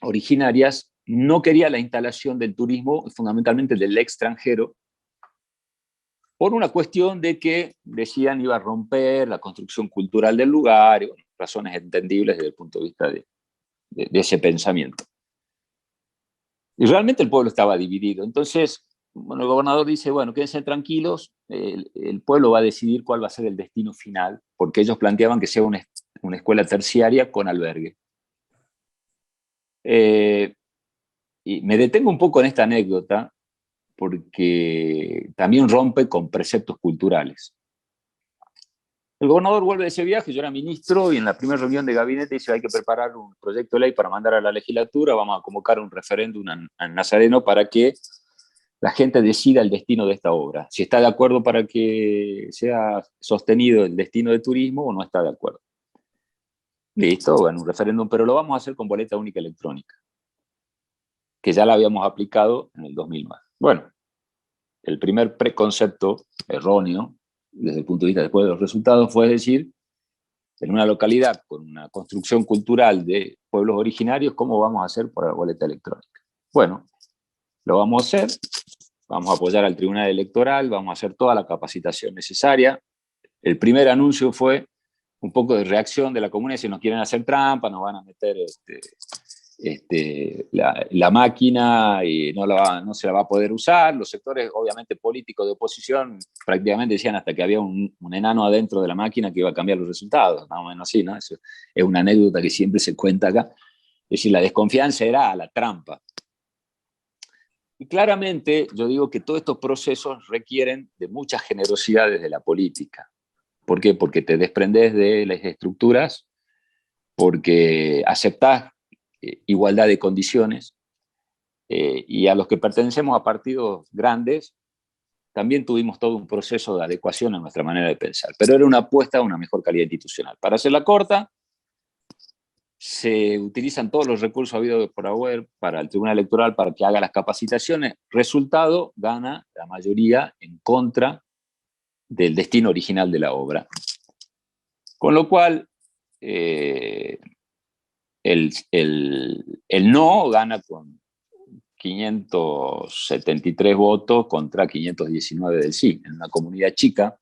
originarias, no quería la instalación del turismo, fundamentalmente del extranjero, por una cuestión de que decían iba a romper la construcción cultural del lugar, y bueno, razones entendibles desde el punto de vista de ese pensamiento. Y realmente el pueblo estaba dividido. Entonces, bueno, el gobernador dice, bueno, quédense tranquilos, el pueblo va a decidir cuál va a ser el destino final, porque ellos planteaban que sea una escuela terciaria con albergue. Y me detengo un poco en esta anécdota, porque también rompe con preceptos culturales. El gobernador vuelve de ese viaje, yo era ministro, y en la primera reunión de gabinete dice, hay que preparar un proyecto de ley para mandar a la legislatura, vamos a convocar un referéndum en Nazareno para que la gente decida el destino de esta obra, si está de acuerdo para que sea sostenido el destino de turismo o no está de acuerdo. Listo, bueno, un referéndum, pero lo vamos a hacer con boleta única electrónica, que ya la habíamos aplicado en el 2009. Bueno, el primer preconcepto erróneo, desde el punto de vista después de los resultados, fue decir, en una localidad con una construcción cultural de pueblos originarios, ¿cómo vamos a hacer por la boleta electrónica? Bueno, lo vamos a hacer, vamos a apoyar al Tribunal Electoral, vamos a hacer toda la capacitación necesaria. El primer anuncio fue un poco de reacción de la comunidad, si nos quieren hacer trampa, nos van a meter la máquina y no se la va a poder usar. Los sectores, obviamente, políticos de oposición prácticamente decían hasta que había un enano adentro de la máquina que iba a cambiar los resultados, más o menos así, ¿no? Eso es una anécdota que siempre se cuenta acá. Es decir, la desconfianza era a la trampa. Y claramente yo digo que todos estos procesos requieren de mucha generosidad desde la política. ¿Por qué? Porque te desprendes de las estructuras, porque aceptás igualdad de condiciones, y a los que pertenecemos a partidos grandes también tuvimos todo un proceso de adecuación a nuestra manera de pensar, pero era una apuesta a una mejor calidad institucional. Para hacerla corta, se utilizan todos los recursos habidos por haber para el Tribunal Electoral para que haga las capacitaciones. Resultado, gana la mayoría en contra del destino original de la obra. Con lo cual, el no gana con 573 votos contra 519 del sí, en una comunidad chica,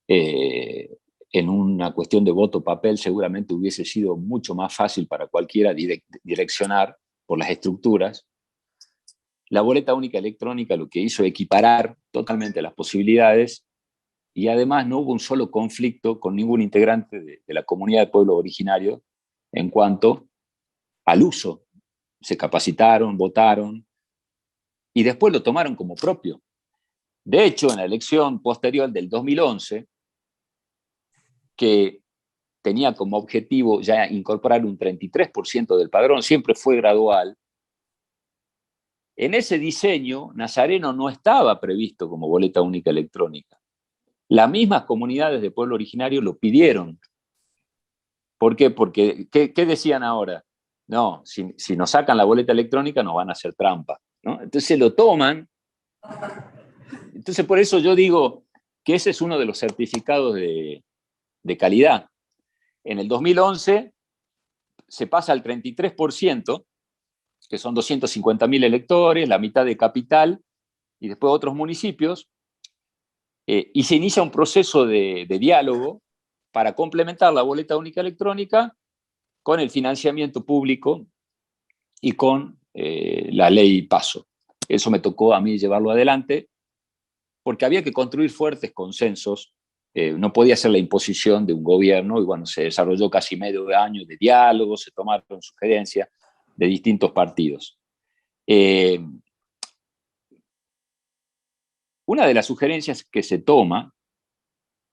en una cuestión de voto-papel seguramente hubiese sido mucho más fácil para cualquiera direccionar por las estructuras. La boleta única electrónica lo que hizo equiparar totalmente las posibilidades, y además no hubo un solo conflicto con ningún integrante de la comunidad de pueblos originarios en cuanto al uso. Se capacitaron, votaron y después lo tomaron como propio. De hecho, en la elección posterior del 2011, que tenía como objetivo ya incorporar un 33% del padrón, siempre fue gradual, en ese diseño Nazareno no estaba previsto como boleta única electrónica. Las mismas comunidades de pueblo originario lo pidieron. ¿Por qué? Porque, ¿qué decían ahora? No, si nos sacan la boleta electrónica nos van a hacer trampa, ¿no? Entonces lo toman. Entonces por eso yo digo que ese es uno de los certificados de calidad. En el 2011 se pasa al 33%, que son 250.000 electores, la mitad de capital, y después otros municipios, y se inicia un proceso de diálogo para complementar la boleta única electrónica con el financiamiento público y con la ley PASO. Eso me tocó a mí llevarlo adelante, porque había que construir fuertes consensos, no podía ser la imposición de un gobierno, y bueno, se desarrolló casi medio año de diálogo, se tomaron sugerencias de distintos partidos. Una de las sugerencias que se toma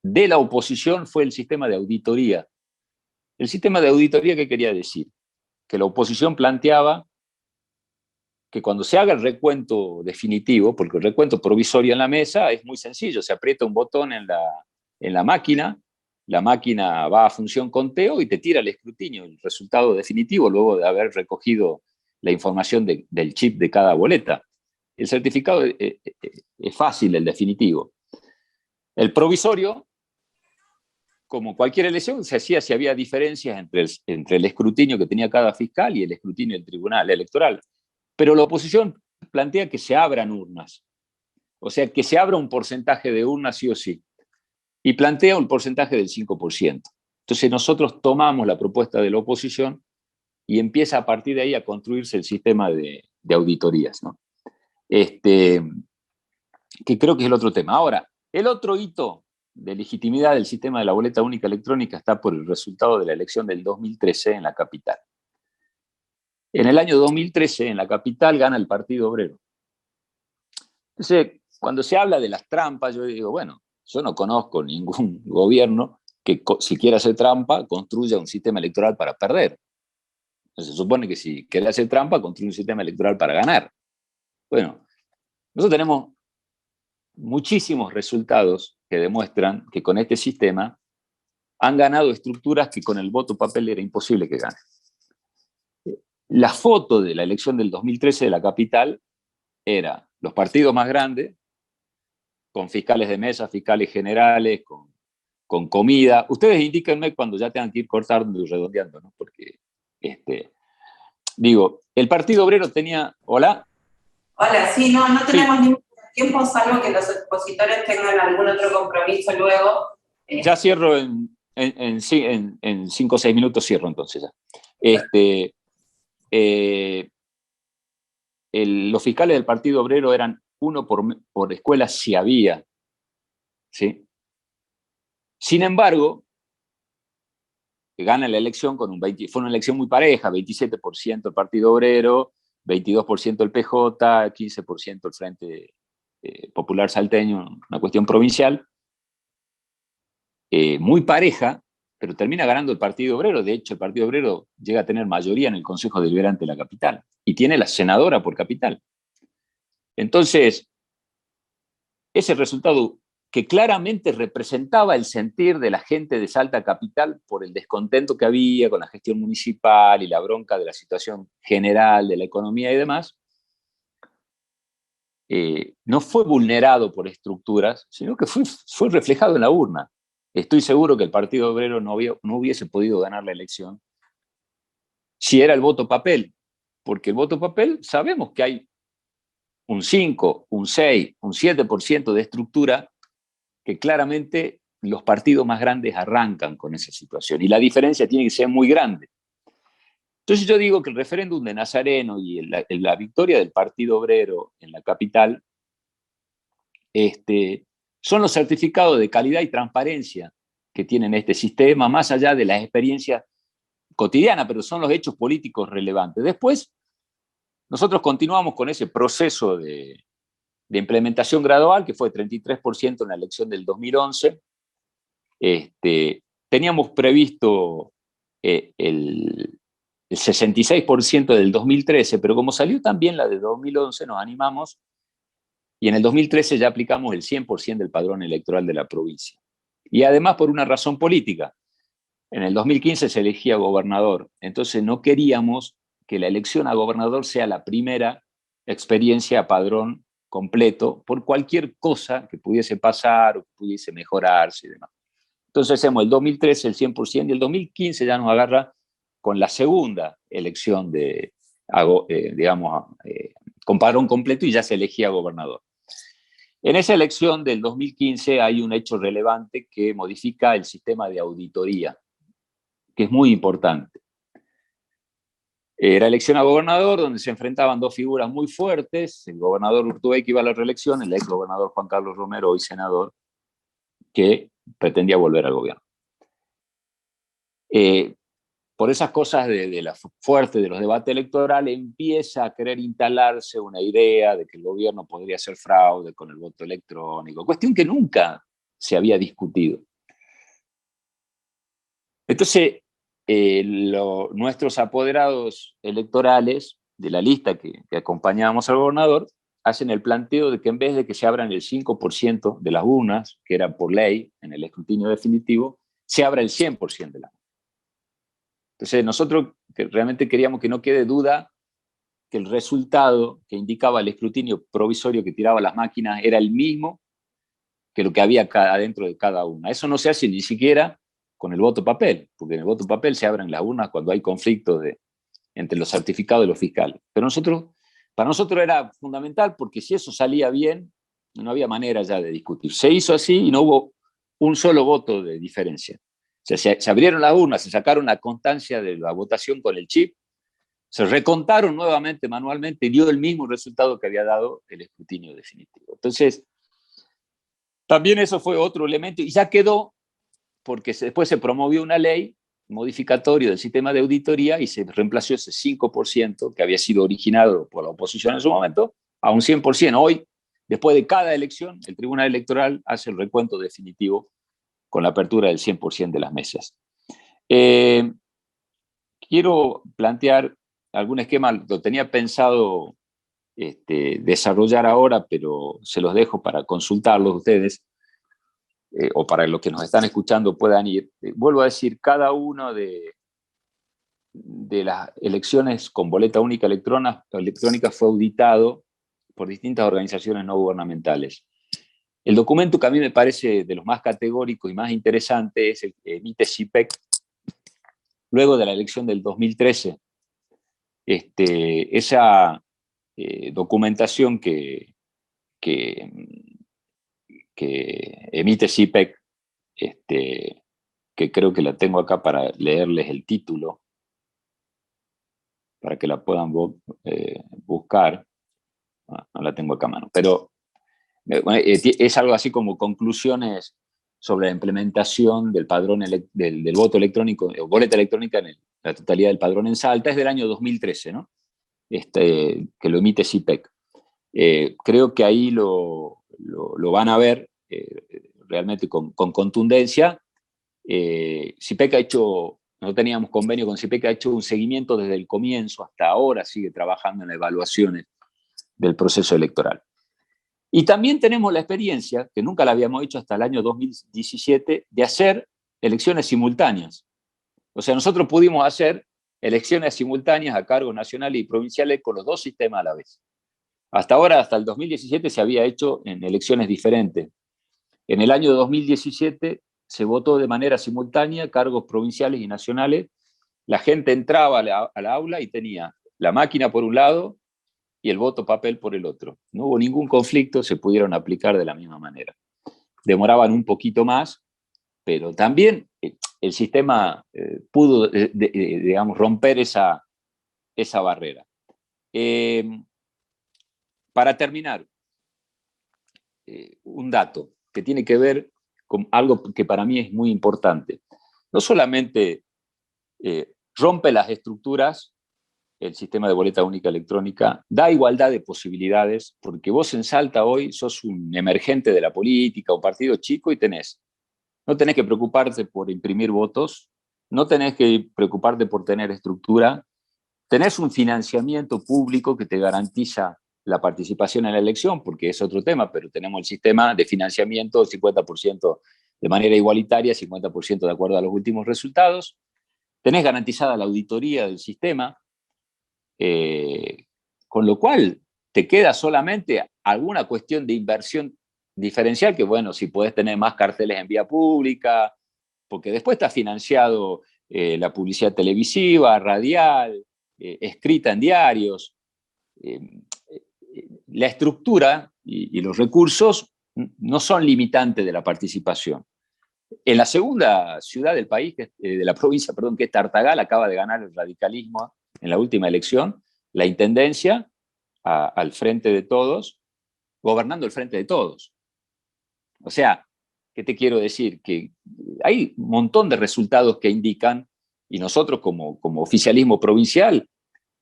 de la oposición fue el sistema de auditoría. El sistema de auditoría, ¿qué quería decir? Que la oposición planteaba que cuando se haga el recuento definitivo, porque el recuento provisorio en la mesa es muy sencillo, se aprieta un botón en la máquina va a función conteo y te tira el escrutinio, el resultado definitivo, luego de haber recogido la información del chip de cada boleta. El certificado es fácil, el definitivo. El provisorio, como cualquier elección, se hacía si había diferencias entre el escrutinio que tenía cada fiscal y el escrutinio del tribunal electoral. Pero la oposición plantea que se abran urnas, o sea, que se abra un porcentaje de urnas sí o sí, y plantea un porcentaje del 5%. Entonces nosotros tomamos la propuesta de la oposición y empieza a partir de ahí a construirse el sistema de auditorías, ¿no? Que creo que es el otro tema. Ahora, el otro hito de legitimidad del sistema de la boleta única electrónica está por el resultado de la elección del 2013 en la capital. En el año 2013, en la capital, gana el Partido Obrero. Entonces, cuando se habla de las trampas, yo digo, bueno, yo no conozco ningún gobierno que, si quiere hacer trampa, construya un sistema electoral para perder. Entonces, se supone que si quiere hacer trampa, construye un sistema electoral para ganar. Bueno, nosotros tenemos muchísimos resultados que demuestran que con este sistema han ganado estructuras que con el voto papel era imposible que ganen. La foto de la elección del 2013 de la capital era los partidos más grandes, con fiscales de mesa, fiscales generales, con comida. Ustedes indíquenme cuando ya tengan que ir cortando y redondeando, ¿no? Porque, digo, el Partido Obrero tenía... ¿Hola? Hola, sí, no tenemos ningún tiempo, salvo que los expositores tengan algún otro compromiso luego. Ya cierro en 5 o 6 minutos, cierro entonces ya. Los fiscales del Partido Obrero eran uno por escuela si había, ¿sí? Sin embargo, gana la elección con fue una elección muy pareja, 27% el Partido Obrero, 22% el PJ, 15% el Frente Popular Salteño, una cuestión provincial, muy pareja, pero termina ganando el Partido Obrero. De hecho, el Partido Obrero llega a tener mayoría en el Consejo Deliberante de la capital y tiene la senadora por capital. Entonces, ese resultado que claramente representaba el sentir de la gente de Salta Capital por el descontento que había con la gestión municipal y la bronca de la situación general de la economía y demás, no fue vulnerado por estructuras, sino que fue reflejado en la urna. Estoy seguro que el Partido Obrero no hubiese podido ganar la elección si era el voto papel, porque el voto papel sabemos que hay un 5, un 6, un 7% de estructura que claramente los partidos más grandes arrancan con esa situación y la diferencia tiene que ser muy grande. Entonces yo digo que el referéndum de Nazareno y la victoria del Partido Obrero en la capital son los certificados de calidad y transparencia que tienen este sistema, más allá de las experiencias cotidianas, pero son los hechos políticos relevantes. Después, nosotros continuamos con ese proceso de implementación gradual, que fue 33% en la elección del 2011. Teníamos previsto el 66% del 2013, pero como salió también la de 2011, nos animamos y en el 2013 ya aplicamos el 100% del padrón electoral de la provincia. Y además por una razón política. En el 2015 se elegía gobernador, entonces no queríamos que la elección a gobernador sea la primera experiencia a padrón completo por cualquier cosa que pudiese pasar o que pudiese mejorarse y demás. Entonces hacemos el 2013 el 100% y el 2015 ya nos agarra con la segunda elección con padrón completo y ya se elegía gobernador. En esa elección del 2015 hay un hecho relevante que modifica el sistema de auditoría, que es muy importante. Era elección a gobernador, donde se enfrentaban dos figuras muy fuertes, el gobernador Urtubey, que iba a la reelección, el ex gobernador Juan Carlos Romero, hoy senador, que pretendía volver al gobierno. Por esas cosas de la fuerte de los debates electorales, empieza a querer instalarse una idea de que el gobierno podría hacer fraude con el voto electrónico, cuestión que nunca se había discutido. Entonces, nuestros apoderados electorales la lista que acompañábamos al gobernador, hacen el planteo de que en vez de que se abran el 5% de las urnas, que era por ley en el escrutinio definitivo, se abra el 100% de las urnas. Entonces nosotros realmente queríamos que no quede duda que el resultado que indicaba el escrutinio provisorio que tiraba las máquinas era el mismo que lo que había adentro de cada urna. Eso no se hace ni siquiera con el voto papel, porque en el voto papel se abren las urnas cuando hay conflictos entre los certificados y los fiscales. Pero para nosotros era fundamental, porque si eso salía bien, no había manera ya de discutir. Se hizo así y no hubo un solo voto de diferencia. O sea, se abrieron las urnas, se sacaron la constancia de la votación con el chip, se recontaron nuevamente manualmente y dio el mismo resultado que había dado el escrutinio definitivo. Entonces, también eso fue otro elemento, y ya quedó, porque después se promovió una ley modificatoria del sistema de auditoría y se reemplazó ese 5% que había sido originado por la oposición en su momento a un 100%. Hoy, después de cada elección, el Tribunal Electoral hace el recuento definitivo con la apertura del 100% de las mesas. Quiero plantear algún esquema, lo tenía pensado desarrollar ahora, pero se los dejo para consultarlos ustedes, o para los que nos están escuchando puedan ir. Vuelvo a decir, cada una de las elecciones con boleta única electrónica fue auditado por distintas organizaciones no gubernamentales. El documento que a mí me parece de los más categóricos y más interesantes es el que emite CIPEC luego de la elección del 2013. Esa documentación que emite CIPEC, que creo que la tengo acá para leerles el título, para que la puedan buscar. No la tengo acá a mano, pero es algo así como conclusiones sobre la implementación del padrón del voto electrónico, o boleta electrónica en la totalidad del padrón en Salta. Es del año 2013, ¿no? Que lo emite CIPEC. Creo que ahí lo van a ver realmente con contundencia. CIPEC ha hecho, no teníamos convenio con CIPEC, ha hecho un seguimiento desde el comienzo hasta ahora, sigue trabajando en las evaluaciones del proceso electoral. Y también tenemos la experiencia, que nunca la habíamos hecho hasta el año 2017, de hacer elecciones simultáneas. O sea, nosotros pudimos hacer elecciones simultáneas a cargos nacionales y provinciales con los dos sistemas a la vez. Hasta ahora, hasta el 2017, se había hecho en elecciones diferentes. En el año 2017 se votó de manera simultánea cargos provinciales y nacionales. La gente entraba a la aula y tenía la máquina por un lado y el voto papel por el otro. No hubo ningún conflicto, se pudieron aplicar de la misma manera. Demoraban un poquito más, pero también el sistema pudo, digamos, romper esa barrera. Para terminar, un dato que tiene que ver con algo que para mí es muy importante. No solamente rompe las estructuras, el sistema de boleta única electrónica, da igualdad de posibilidades, porque vos en Salta hoy sos un emergente de la política, un partido chico, y no tenés que preocuparte por imprimir votos, no tenés que preocuparte por tener estructura, tenés un financiamiento público que te garantiza la participación en la elección, porque es otro tema, pero tenemos el sistema de financiamiento 50% de manera igualitaria, 50% de acuerdo a los últimos resultados. Tenés garantizada la auditoría del sistema, con lo cual te queda solamente alguna cuestión de inversión diferencial, que bueno, si podés tener más carteles en vía pública, porque después está financiado la publicidad televisiva, radial, escrita en diarios. La estructura y los recursos no son limitantes de la participación. En la segunda ciudad del país, de la provincia, perdón, que es Tartagal, acaba de ganar el radicalismo en la última elección, la intendencia al frente de todos, gobernando el frente de todos. O sea, ¿qué te quiero decir? Que hay un montón de resultados que indican, y nosotros como oficialismo provincial,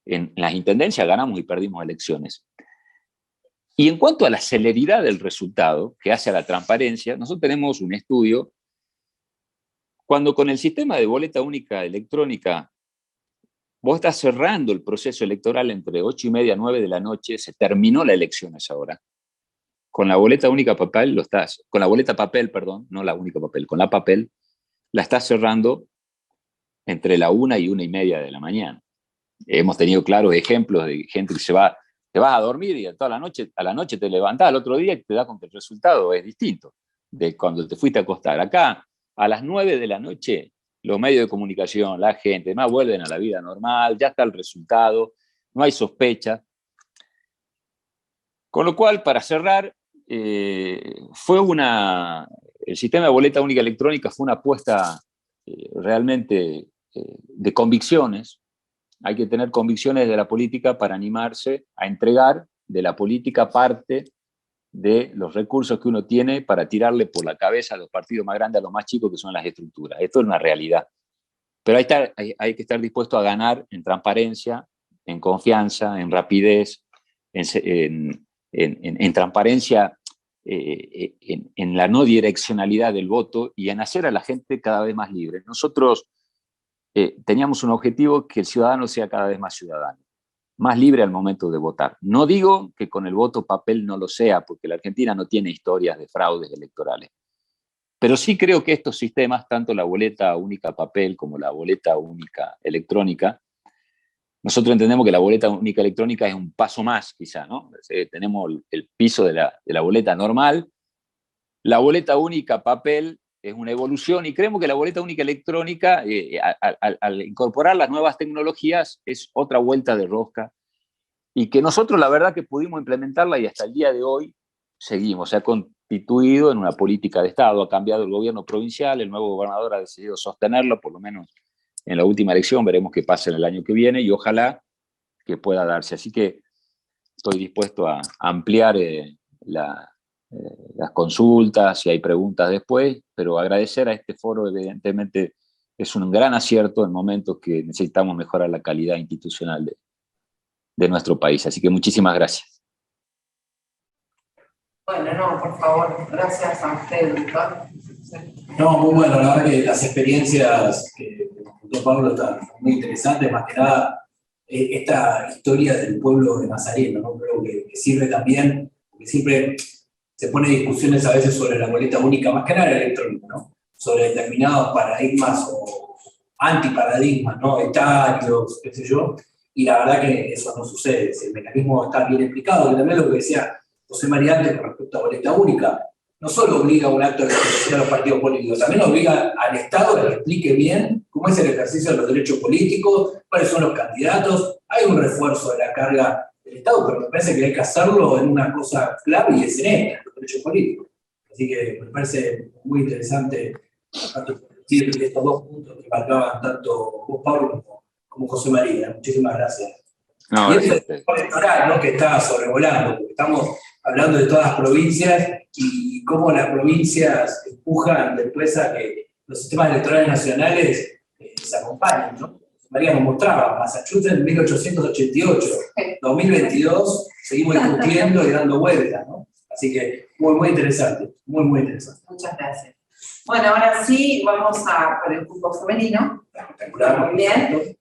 en las intendencias ganamos y perdimos elecciones. Y en cuanto a la celeridad del resultado, que hace a la transparencia, nosotros tenemos un estudio. Cuando con el sistema de boleta única electrónica vos estás cerrando el proceso electoral entre 8:30 y 9 de la noche, se terminó la elección a esa hora. Con la boleta única papel con la boleta papel, perdón, no la única papel, con la papel, la estás cerrando entre la 1 y 1:30 de la mañana. Hemos tenido claros ejemplos de gente que te vas a dormir y a la noche te levantás al otro día y te das con que el resultado es distinto de cuando te fuiste a acostar. Acá, a las 9 de la noche, los medios de comunicación, la gente, más vuelven a la vida normal, ya está el resultado, no hay sospecha. Con lo cual, para cerrar, el sistema de boleta única electrónica fue una apuesta realmente de convicciones. Hay que tener convicciones de la política para animarse a entregar de la política parte de los recursos que uno tiene para tirarle por la cabeza a los partidos más grandes, a los más chicos, que son las estructuras. Esto es una realidad. Pero hay que estar dispuesto a ganar en transparencia, en confianza, en rapidez, en transparencia, en la no direccionalidad del voto y en hacer a la gente cada vez más libre. Nosotros teníamos un objetivo, que el ciudadano sea cada vez más ciudadano, más libre al momento de votar. No digo que con el voto papel no lo sea, porque la Argentina no tiene historias de fraudes electorales. Pero sí creo que estos sistemas, tanto la boleta única papel como la boleta única electrónica, nosotros entendemos que la boleta única electrónica es un paso más, quizá, ¿no? Tenemos el piso de la boleta normal. La boleta única papel es una evolución y creemos que la boleta única electrónica, al incorporar las nuevas tecnologías, es otra vuelta de rosca y que nosotros la verdad que pudimos implementarla y hasta el día de hoy seguimos. Se ha constituido en una política de Estado, ha cambiado el gobierno provincial, el nuevo gobernador ha decidido sostenerlo, por lo menos en la última elección, veremos qué pasa en el año que viene y ojalá que pueda darse. Así que estoy dispuesto a ampliar las consultas, si hay preguntas después, pero agradecer a este foro, evidentemente es un gran acierto en momentos que necesitamos mejorar la calidad institucional de nuestro país. Así que muchísimas gracias. Bueno, no, por favor, gracias a usted, doctor. No, muy bueno, la verdad que las experiencias que nos contó Pablo están muy interesantes, más que nada esta historia del pueblo de Nazareno, ¿no? Creo que sirve también, porque siempre se pone discusiones a veces sobre la boleta única, más que nada electrónica, ¿no? Sobre determinados paradigmas o antiparadigmas, ¿no? Etarios, qué sé yo, y la verdad que eso no sucede, el mecanismo está bien explicado, que también lo que decía José María antes con respecto a boleta única, no solo obliga a un acto de expresión a los partidos políticos, también obliga al Estado a que explique bien cómo es el ejercicio de los derechos políticos, cuáles son los candidatos. Hay un refuerzo de la carga del Estado, pero me parece que hay que hacerlo en una cosa clave y es en esta, los derechos políticos. Así que me parece muy interesante estos dos puntos que marcaban tanto vos, Pablo, como José María. Muchísimas gracias. No, y este es el electoral, ¿no? Que está sobrevolando, porque estamos hablando de todas las provincias y cómo las provincias empujan después a que los sistemas electorales nacionales se acompañen, ¿no? María nos mostraba, Massachusetts en 1888, 2022, seguimos discutiendo y dando vueltas, ¿no? Así que muy interesante, muy interesante. Muchas gracias. Bueno, ahora sí, vamos por el grupo femenino. Muy bien.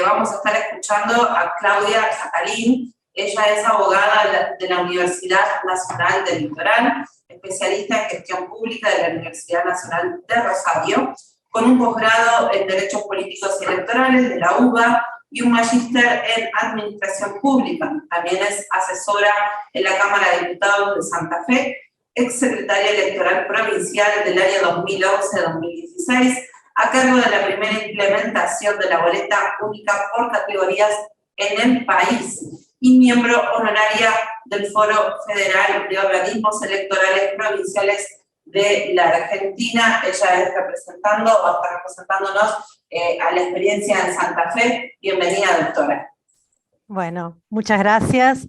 Vamos a estar escuchando a Claudia Catalín. Ella es abogada de la Universidad Nacional del Litoral, especialista en gestión pública de la Universidad Nacional de Rosario, con un posgrado en Derechos Políticos y Electorales de la UBA y un magíster en Administración Pública. También es asesora en la Cámara de Diputados de Santa Fe, exsecretaria electoral provincial del año 2011-2016, a cargo de la primera implementación de la boleta única por categorías en el país, y miembro honoraria del Foro Federal de Organismos Electorales Provinciales de la Argentina. Ella va a estar representándonos a la experiencia en Santa Fe. Bienvenida, doctora. Bueno, muchas gracias.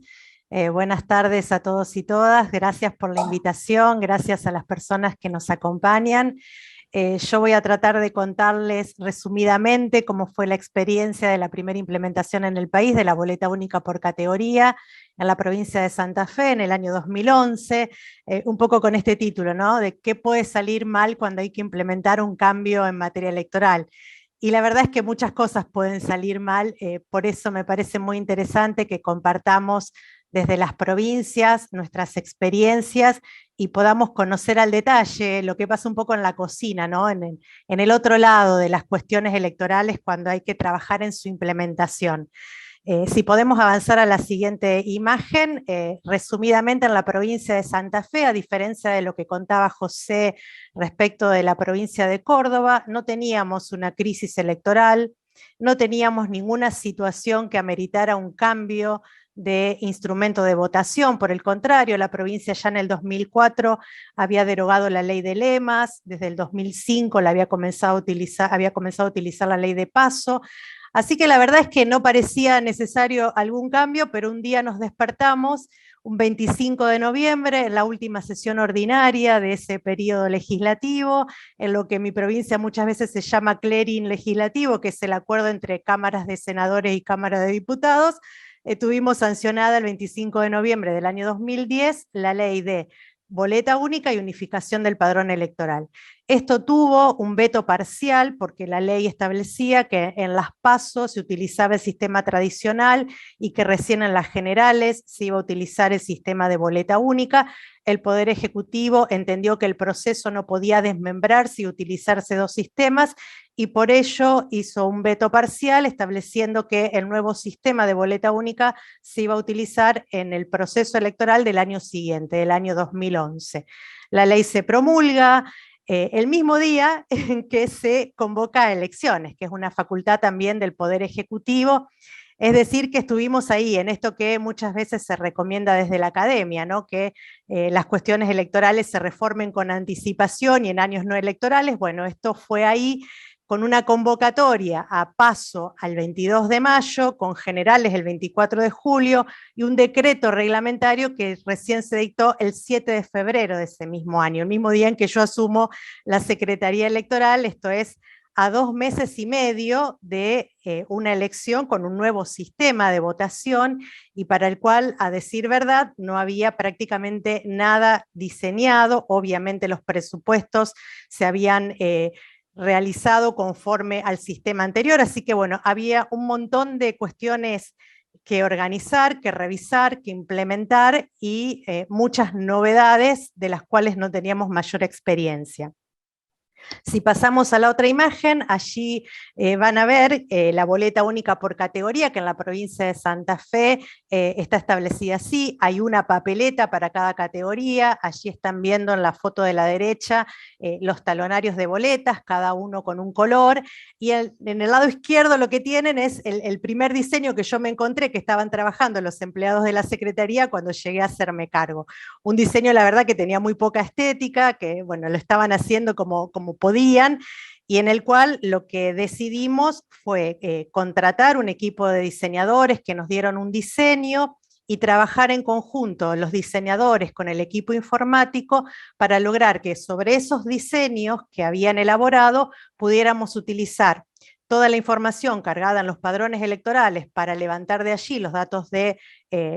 Buenas tardes a todos y todas. Gracias por la invitación, gracias a las personas que nos acompañan. Yo voy a tratar de contarles resumidamente cómo fue la experiencia de la primera implementación en el país de la boleta única por categoría en la provincia de Santa Fe en el año 2011, un poco con este título, ¿no? De qué puede salir mal cuando hay que implementar un cambio en materia electoral. y la verdad es que muchas cosas pueden salir mal, por eso me parece muy interesante que compartamos desde las provincias nuestras experiencias y podamos conocer al detalle lo que pasa un poco en la cocina, ¿no? En el otro lado de las cuestiones electorales cuando hay que trabajar en su implementación. Si podemos avanzar a la siguiente imagen, resumidamente en la provincia de Santa Fe, a diferencia de lo que contaba José respecto de la provincia de Córdoba, no teníamos una crisis electoral, no teníamos ninguna situación que ameritara un cambio de instrumento de votación, por el contrario, la provincia ya en el 2004 había derogado la ley de lemas, desde el 2005 había comenzado a utilizar la ley de paso, así que la verdad es que no parecía necesario algún cambio, pero un día nos despertamos, un 25 de noviembre, en la última sesión ordinaria de ese periodo legislativo, en lo que en mi provincia muchas veces se llama clearing legislativo, que es el acuerdo entre cámaras de senadores y cámaras de diputados. Tuvimos sancionada el 25 de noviembre del año 2010 la ley de boleta única y unificación del padrón electoral. Esto tuvo un veto parcial porque la ley establecía que en las PASO se utilizaba el sistema tradicional y que recién en las generales se iba a utilizar el sistema de boleta única. El Poder Ejecutivo entendió que el proceso no podía desmembrarse y utilizarse dos sistemas y por ello hizo un veto parcial estableciendo que el nuevo sistema de boleta única se iba a utilizar en el proceso electoral del año siguiente, del año 2011. La ley se promulga el mismo día en que se convoca a elecciones, que es una facultad también del Poder Ejecutivo. Es decir, que estuvimos ahí en esto que muchas veces se recomienda desde la academia, ¿no? Que las cuestiones electorales se reformen con anticipación y en años no electorales. Bueno, esto fue ahí con una convocatoria a paso al 22 de mayo, con generales el 24 de julio y un decreto reglamentario que recién se dictó el 7 de febrero de ese mismo año, el mismo día en que yo asumo la Secretaría Electoral, esto es a 2 meses y medio de una elección con un nuevo sistema de votación y para el cual, a decir verdad, no había prácticamente nada diseñado. Obviamente los presupuestos se habían realizado conforme al sistema anterior, así que bueno, había un montón de cuestiones que organizar, que revisar, que implementar y muchas novedades de las cuales no teníamos mayor experiencia. Si pasamos a la otra imagen, allí van a ver la boleta única por categoría, que en la provincia de Santa Fe está establecida así, hay una papeleta para cada categoría, allí están viendo en la foto de la derecha los talonarios de boletas, cada uno con un color, y en el lado izquierdo lo que tienen es el primer diseño que yo me encontré, que estaban trabajando los empleados de la Secretaría cuando llegué a hacerme cargo. Un diseño, la verdad, que tenía muy poca estética, que bueno, lo estaban haciendo como podían, y en el cual lo que decidimos fue contratar un equipo de diseñadores que nos dieron un diseño y trabajar en conjunto los diseñadores con el equipo informático para lograr que sobre esos diseños que habían elaborado pudiéramos utilizar toda la información cargada en los padrones electorales para levantar de allí los datos de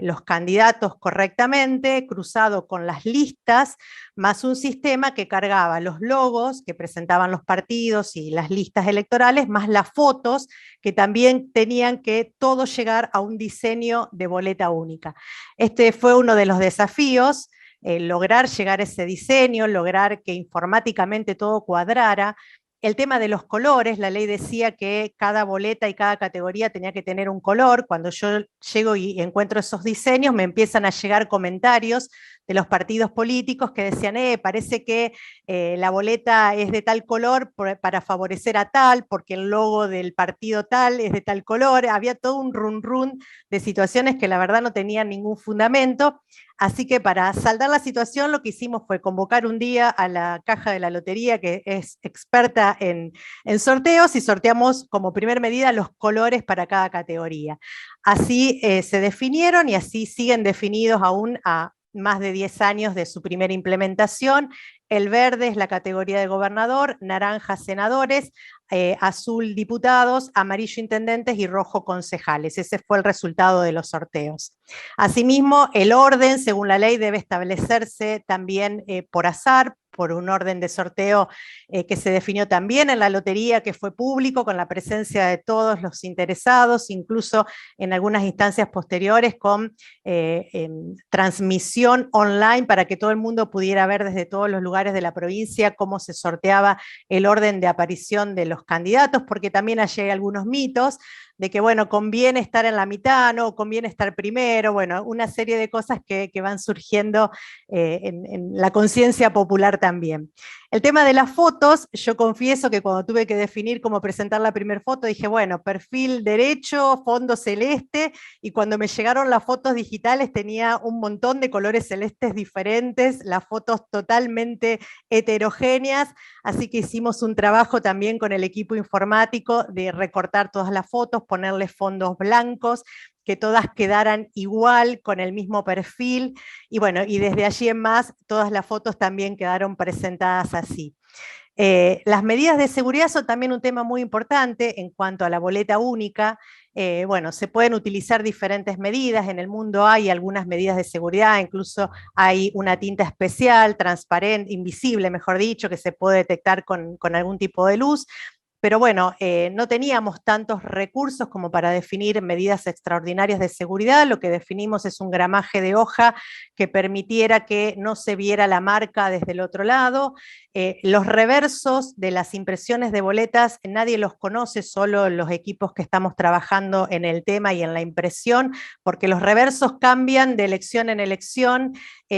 los candidatos correctamente, cruzado con las listas, más un sistema que cargaba los logos que presentaban los partidos y las listas electorales, más las fotos que también tenían que todos llegar a un diseño de boleta única. Este fue uno de los desafíos, lograr llegar a ese diseño, lograr que informáticamente todo cuadrara. El tema de los colores, la ley decía que cada boleta y cada categoría tenía que tener un color. Cuando yo llego y encuentro esos diseños, me empiezan a llegar comentarios de los partidos políticos que decían, parece que la boleta es de tal color para favorecer a tal, porque el logo del partido tal es de tal color. Había todo un run de situaciones que la verdad no tenían ningún fundamento. Así que para saldar la situación lo que hicimos fue convocar un día a la Caja de la Lotería, que es experta en sorteos, y sorteamos como primer medida los colores para cada categoría. Así se definieron y así siguen definidos aún a más de 10 años de su primera implementación. El verde es la categoría de gobernador, naranja senadores, azul diputados, amarillo intendentes y rojo concejales. Ese fue el resultado de los sorteos. Asimismo, el orden, según la ley, debe establecerse también por azar, por un orden de sorteo que se definió también en la lotería, que fue público, con la presencia de todos los interesados, incluso en algunas instancias posteriores con transmisión online para que todo el mundo pudiera ver desde todos los lugares de la provincia cómo se sorteaba el orden de aparición de los candidatos, porque también allí hay algunos mitos de que, bueno, conviene estar en la mitad, no, conviene estar primero, bueno, una serie de cosas que van surgiendo en la conciencia popular también. El tema de las fotos, yo confieso que cuando tuve que definir cómo presentar la primera foto, dije, bueno, perfil derecho, fondo celeste, y cuando me llegaron las fotos digitales tenía un montón de colores celestes diferentes, las fotos totalmente heterogéneas, así que hicimos un trabajo también con el equipo informático de recortar todas las fotos, ponerle fondos blancos, que todas quedaran igual, con el mismo perfil, y bueno, y desde allí en más, todas las fotos también quedaron presentadas así. Las medidas de seguridad son también un tema muy importante en cuanto a la boleta única. Bueno, se pueden utilizar diferentes medidas, en el mundo hay algunas medidas de seguridad, incluso hay una tinta especial, transparente, invisible, mejor dicho, que se puede detectar con algún tipo de luz. Pero bueno, no teníamos tantos recursos como para definir medidas extraordinarias de seguridad. Lo que definimos es un gramaje de hoja que permitiera que no se viera la marca desde el otro lado. Los reversos de las impresiones de boletas, nadie los conoce, solo los equipos que estamos trabajando en el tema y en la impresión, porque los reversos cambian de elección en elección,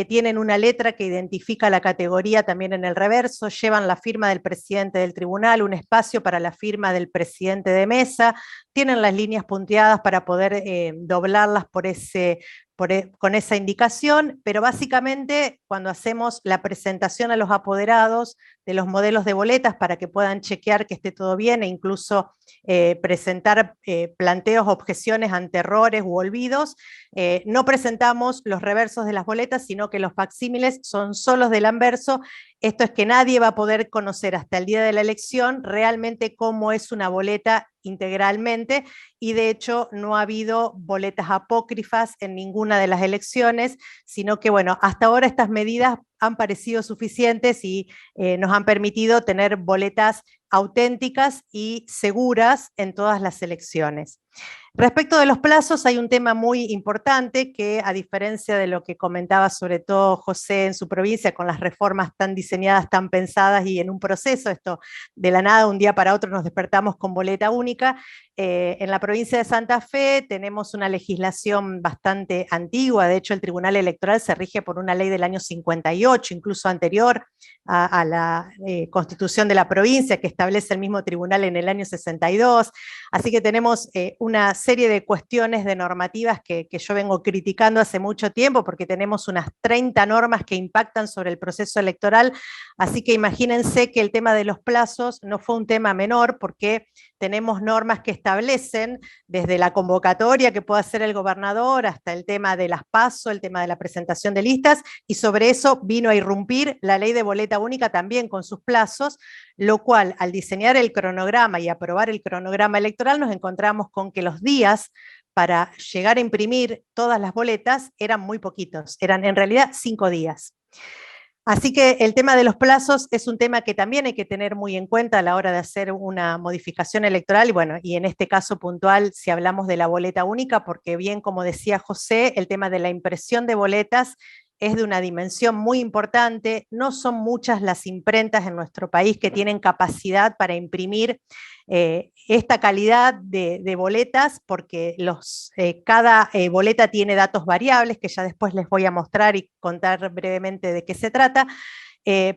tienen una letra que identifica la categoría también en el reverso, llevan la firma del presidente del tribunal, un espacio para la firma del presidente de mesa, tienen las líneas punteadas para poder doblarlas con esa indicación, pero básicamente cuando hacemos la presentación a los apoderados de los modelos de boletas para que puedan chequear que esté todo bien e incluso presentar planteos, objeciones ante errores u olvidos, no presentamos los reversos de las boletas, sino que los facsímiles son solos del anverso. Esto es que nadie va a poder conocer hasta el día de la elección realmente cómo es una boleta integralmente, y de hecho no ha habido boletas apócrifas en ninguna de las elecciones, sino que bueno, hasta ahora estas medidas han parecido suficientes y nos han permitido tener boletas auténticas y seguras en todas las elecciones. Respecto de los plazos, hay un tema muy importante que, a diferencia de lo que comentaba sobre todo José en su provincia, con las reformas tan diseñadas, tan pensadas y en un proceso, esto de la nada, un día para otro nos despertamos con boleta única, en la provincia de Santa Fe tenemos una legislación bastante antigua, de hecho el Tribunal Electoral se rige por una ley del año 58, incluso anterior a la constitución de la provincia, que establece el mismo tribunal en el año 62, así que tenemos una serie de cuestiones de normativas que yo vengo criticando hace mucho tiempo, porque tenemos unas 30 normas que impactan sobre el proceso electoral, así que imagínense que el tema de los plazos no fue un tema menor, porque tenemos normas que establecen desde la convocatoria que puede hacer el gobernador hasta el tema de las PASO, el tema de la presentación de listas, y sobre eso vino a irrumpir la ley de boleta única también con sus plazos, lo cual al diseñar el cronograma y aprobar el cronograma electoral nos encontramos con que los días para llegar a imprimir todas las boletas eran muy poquitos, eran en realidad 5 días. Así que el tema de los plazos es un tema que también hay que tener muy en cuenta a la hora de hacer una modificación electoral, y bueno, y en este caso puntual, si hablamos de la boleta única, porque bien, como decía José, el tema de la impresión de boletas es de una dimensión muy importante, no son muchas las imprentas en nuestro país que tienen capacidad para imprimir esta calidad de boletas, porque cada boleta tiene datos variables, que ya después les voy a mostrar y contar brevemente de qué se trata,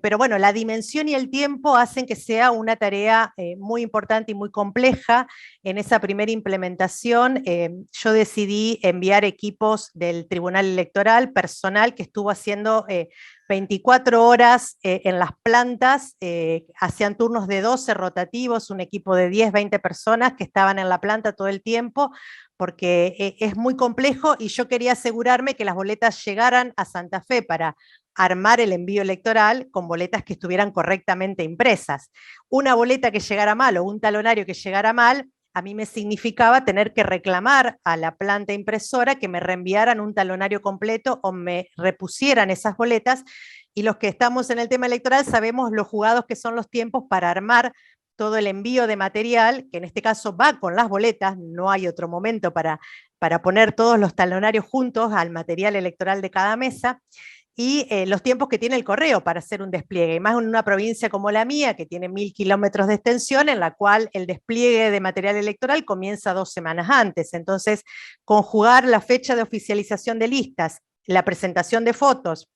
pero bueno, la dimensión y el tiempo hacen que sea una tarea muy importante y muy compleja. En esa primera implementación yo decidí enviar equipos del Tribunal Electoral, personal que estuvo haciendo 24 horas en las plantas, hacían turnos de 12 rotativos, un equipo de 10, 20 personas que estaban en la planta todo el tiempo, porque es muy complejo y yo quería asegurarme que las boletas llegaran a Santa Fe para armar el envío electoral con boletas que estuvieran correctamente impresas. Una boleta que llegara mal o un talonario que llegara mal, a mí me significaba tener que reclamar a la planta impresora que me reenviaran un talonario completo o me repusieran esas boletas, y los que estamos en el tema electoral sabemos lo jugados que son los tiempos para armar todo el envío de material, que en este caso va con las boletas, no hay otro momento para poner todos los talonarios juntos al material electoral de cada mesa, y los tiempos que tiene el correo para hacer un despliegue, y más en una provincia como la mía, que tiene 1000 kilómetros de extensión, en la cual el despliegue de material electoral comienza 2 semanas antes. Entonces, conjugar la fecha de oficialización de listas, la presentación de fotos,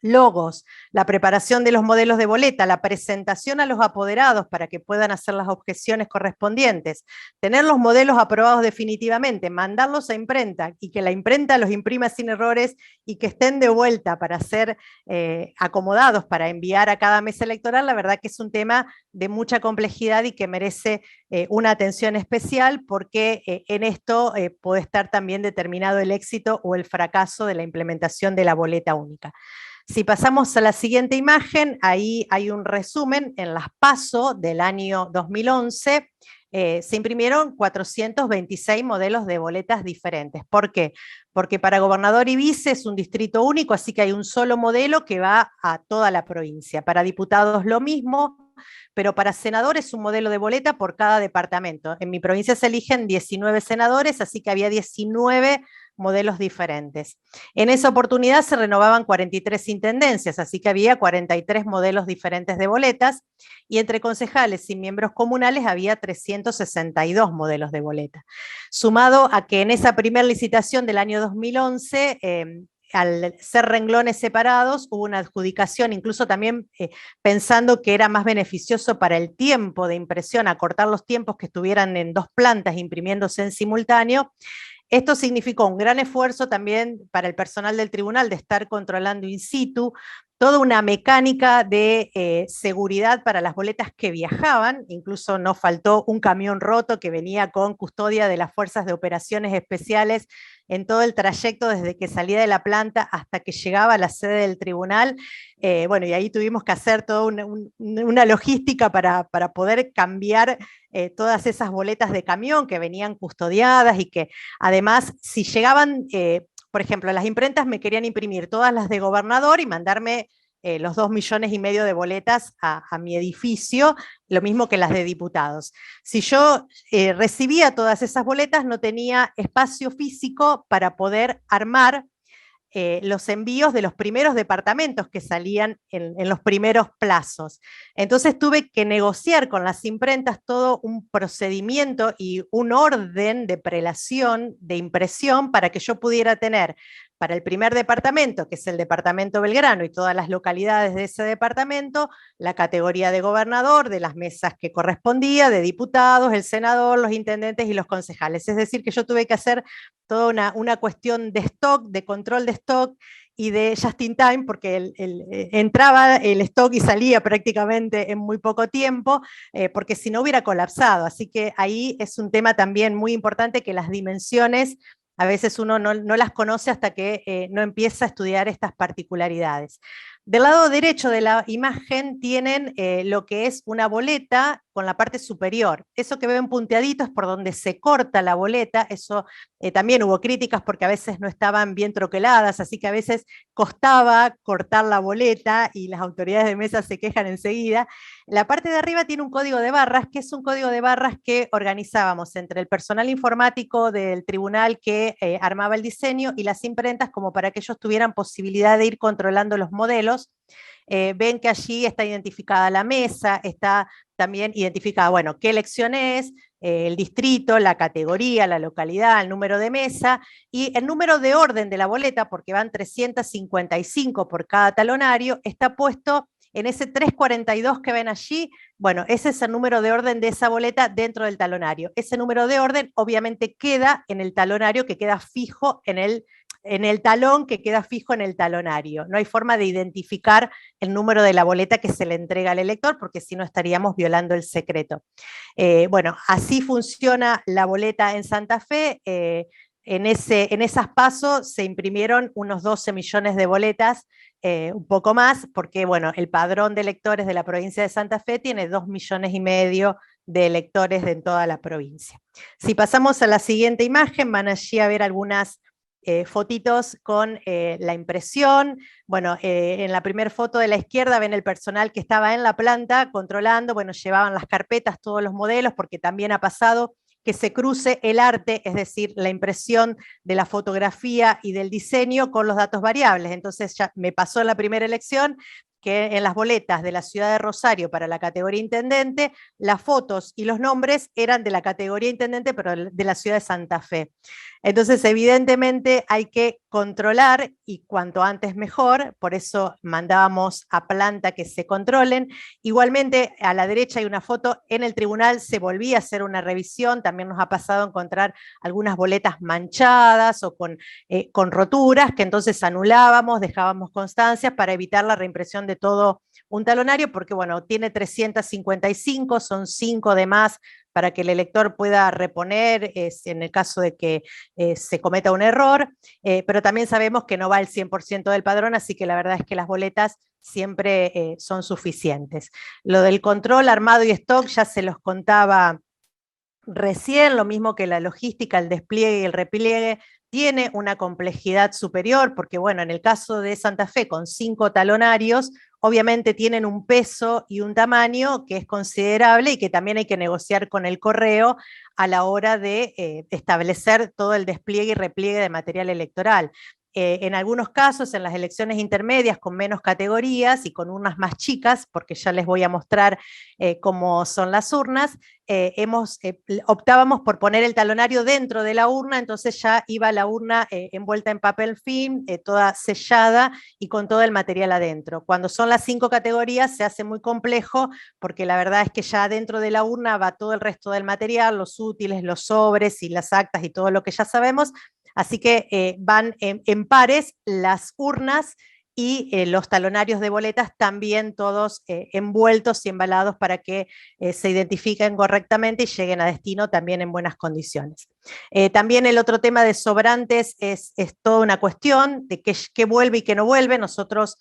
logos, la preparación de los modelos de boleta, la presentación a los apoderados para que puedan hacer las objeciones correspondientes, tener los modelos aprobados definitivamente, mandarlos a imprenta y que la imprenta los imprima sin errores y que estén de vuelta para ser acomodados para enviar a cada mesa electoral, la verdad que es un tema de mucha complejidad y que merece una atención especial, porque en esto puede estar también determinado el éxito o el fracaso de la implementación de la boleta única. Si pasamos a la siguiente imagen, ahí hay un resumen en las PASO del año 2011. Se imprimieron 426 modelos de boletas diferentes. ¿Por qué? Porque para gobernador y vice es un distrito único, así que hay un solo modelo que va a toda la provincia. Para diputados lo mismo, pero para senadores es un modelo de boleta por cada departamento. En mi provincia se eligen 19 senadores, así que había 19 modelos diferentes. En esa oportunidad se renovaban 43 intendencias, así que había 43 modelos diferentes de boletas, y entre concejales y miembros comunales había 362 modelos de boleta. Sumado a que en esa primera licitación del año 2011, al ser renglones separados, hubo una adjudicación, incluso también pensando que era más beneficioso para el tiempo de impresión, acortar los tiempos que estuvieran en 2 plantas imprimiéndose en simultáneo. Esto significó un gran esfuerzo también para el personal del tribunal de estar controlando in situ, toda una mecánica de seguridad para las boletas que viajaban, incluso no faltó un camión roto que venía con custodia de las fuerzas de operaciones especiales en todo el trayecto desde que salía de la planta hasta que llegaba a la sede del tribunal. Bueno, y ahí tuvimos que hacer toda una logística para poder cambiar todas esas boletas de camión que venían custodiadas, y que además, si llegaban, por ejemplo, las imprentas me querían imprimir todas las de gobernador y mandarme los 2,5 millones de boletas a mi edificio, lo mismo que las de diputados. Si yo recibía todas esas boletas, no tenía espacio físico para poder armar los envíos de los primeros departamentos que salían en los primeros plazos. Entonces tuve que negociar con las imprentas todo un procedimiento y un orden de prelación, de impresión, para que yo pudiera tener para el primer departamento, que es el departamento Belgrano y todas las localidades de ese departamento, la categoría de gobernador, de las mesas que correspondía, de diputados, el senador, los intendentes y los concejales. Es decir, que yo tuve que hacer toda una cuestión de stock, de control de stock y de just in time, porque entraba el stock y salía prácticamente en muy poco tiempo, porque si no hubiera colapsado. Así que ahí es un tema también muy importante, que las dimensiones a veces uno no las conoce hasta que no empieza a estudiar estas particularidades. Del lado derecho de la imagen tienen lo que es una boleta con la parte superior. Eso que ven punteadito es por donde se corta la boleta. Eso también hubo críticas porque a veces no estaban bien troqueladas, así que a veces costaba cortar la boleta y las autoridades de mesa se quejan enseguida. La parte de arriba tiene un código de barras, que es un código de barras que organizábamos entre el personal informático del tribunal que armaba el diseño y las imprentas, como para que ellos tuvieran posibilidad de ir controlando los modelos. Ven que allí está identificada la mesa, está también identificada, bueno, qué elección es, el distrito, la categoría, la localidad, el número de mesa y el número de orden de la boleta, porque van 355 por cada talonario, está puesto en ese 342 que ven allí. Bueno, ese es el número de orden de esa boleta dentro del talonario. Ese número de orden obviamente queda en el talonario, que queda fijo en el talón, que queda fijo en el talonario. No hay forma de identificar el número de la boleta que se le entrega al elector, porque si no estaríamos violando el secreto. Bueno, así funciona la boleta en Santa Fe. En esas pasos se imprimieron unos 12 millones de boletas, un poco más, porque bueno, el padrón de electores de la provincia de Santa Fe tiene 2,5 millones de electores en toda la provincia. Si pasamos a la siguiente imagen, van allí a ver algunas fotitos con la impresión. Bueno, en la primera foto de la izquierda ven el personal que estaba en la planta controlando, bueno, llevaban las carpetas, todos los modelos, porque también ha pasado que se cruce el arte, es decir, la impresión de la fotografía y del diseño con los datos variables. Entonces ya me pasó en la primera elección que en las boletas de la ciudad de Rosario para la categoría intendente, las fotos y los nombres eran de la categoría intendente, pero de la ciudad de Santa Fe. Entonces, evidentemente hay que controlar, y cuanto antes mejor, por eso mandábamos a planta que se controlen. Igualmente, a la derecha hay una foto, en el tribunal se volvía a hacer una revisión, también nos ha pasado a encontrar algunas boletas manchadas o con roturas, que entonces anulábamos, dejábamos constancias para evitar la reimpresión de todo un talonario, porque bueno, tiene 355, son 5 de más para que el elector pueda reponer en el caso de que se cometa un error, pero también sabemos que no va el 100% del padrón, así que la verdad es que las boletas siempre son suficientes. Lo del control, armado y stock ya se los contaba recién, lo mismo que la logística, el despliegue y el repliegue, tiene una complejidad superior, porque bueno, en el caso de Santa Fe, con 5 talonarios, obviamente tienen un peso y un tamaño que es considerable y que también hay que negociar con el correo a la hora de establecer todo el despliegue y repliegue de material electoral. En algunos casos, en las elecciones intermedias con menos categorías y con urnas más chicas, porque ya les voy a mostrar cómo son las urnas, optábamos por poner el talonario dentro de la urna, entonces ya iba la urna envuelta en papel film, toda sellada y con todo el material adentro. Cuando son las 5 categorías se hace muy complejo, porque la verdad es que ya dentro de la urna va todo el resto del material, los útiles, los sobres y las actas y todo lo que ya sabemos. Así que van en pares las urnas y los talonarios de boletas también todos envueltos y embalados para que se identifiquen correctamente y lleguen a destino también en buenas condiciones. También el otro tema de sobrantes es toda una cuestión de qué vuelve y qué no vuelve. Nosotros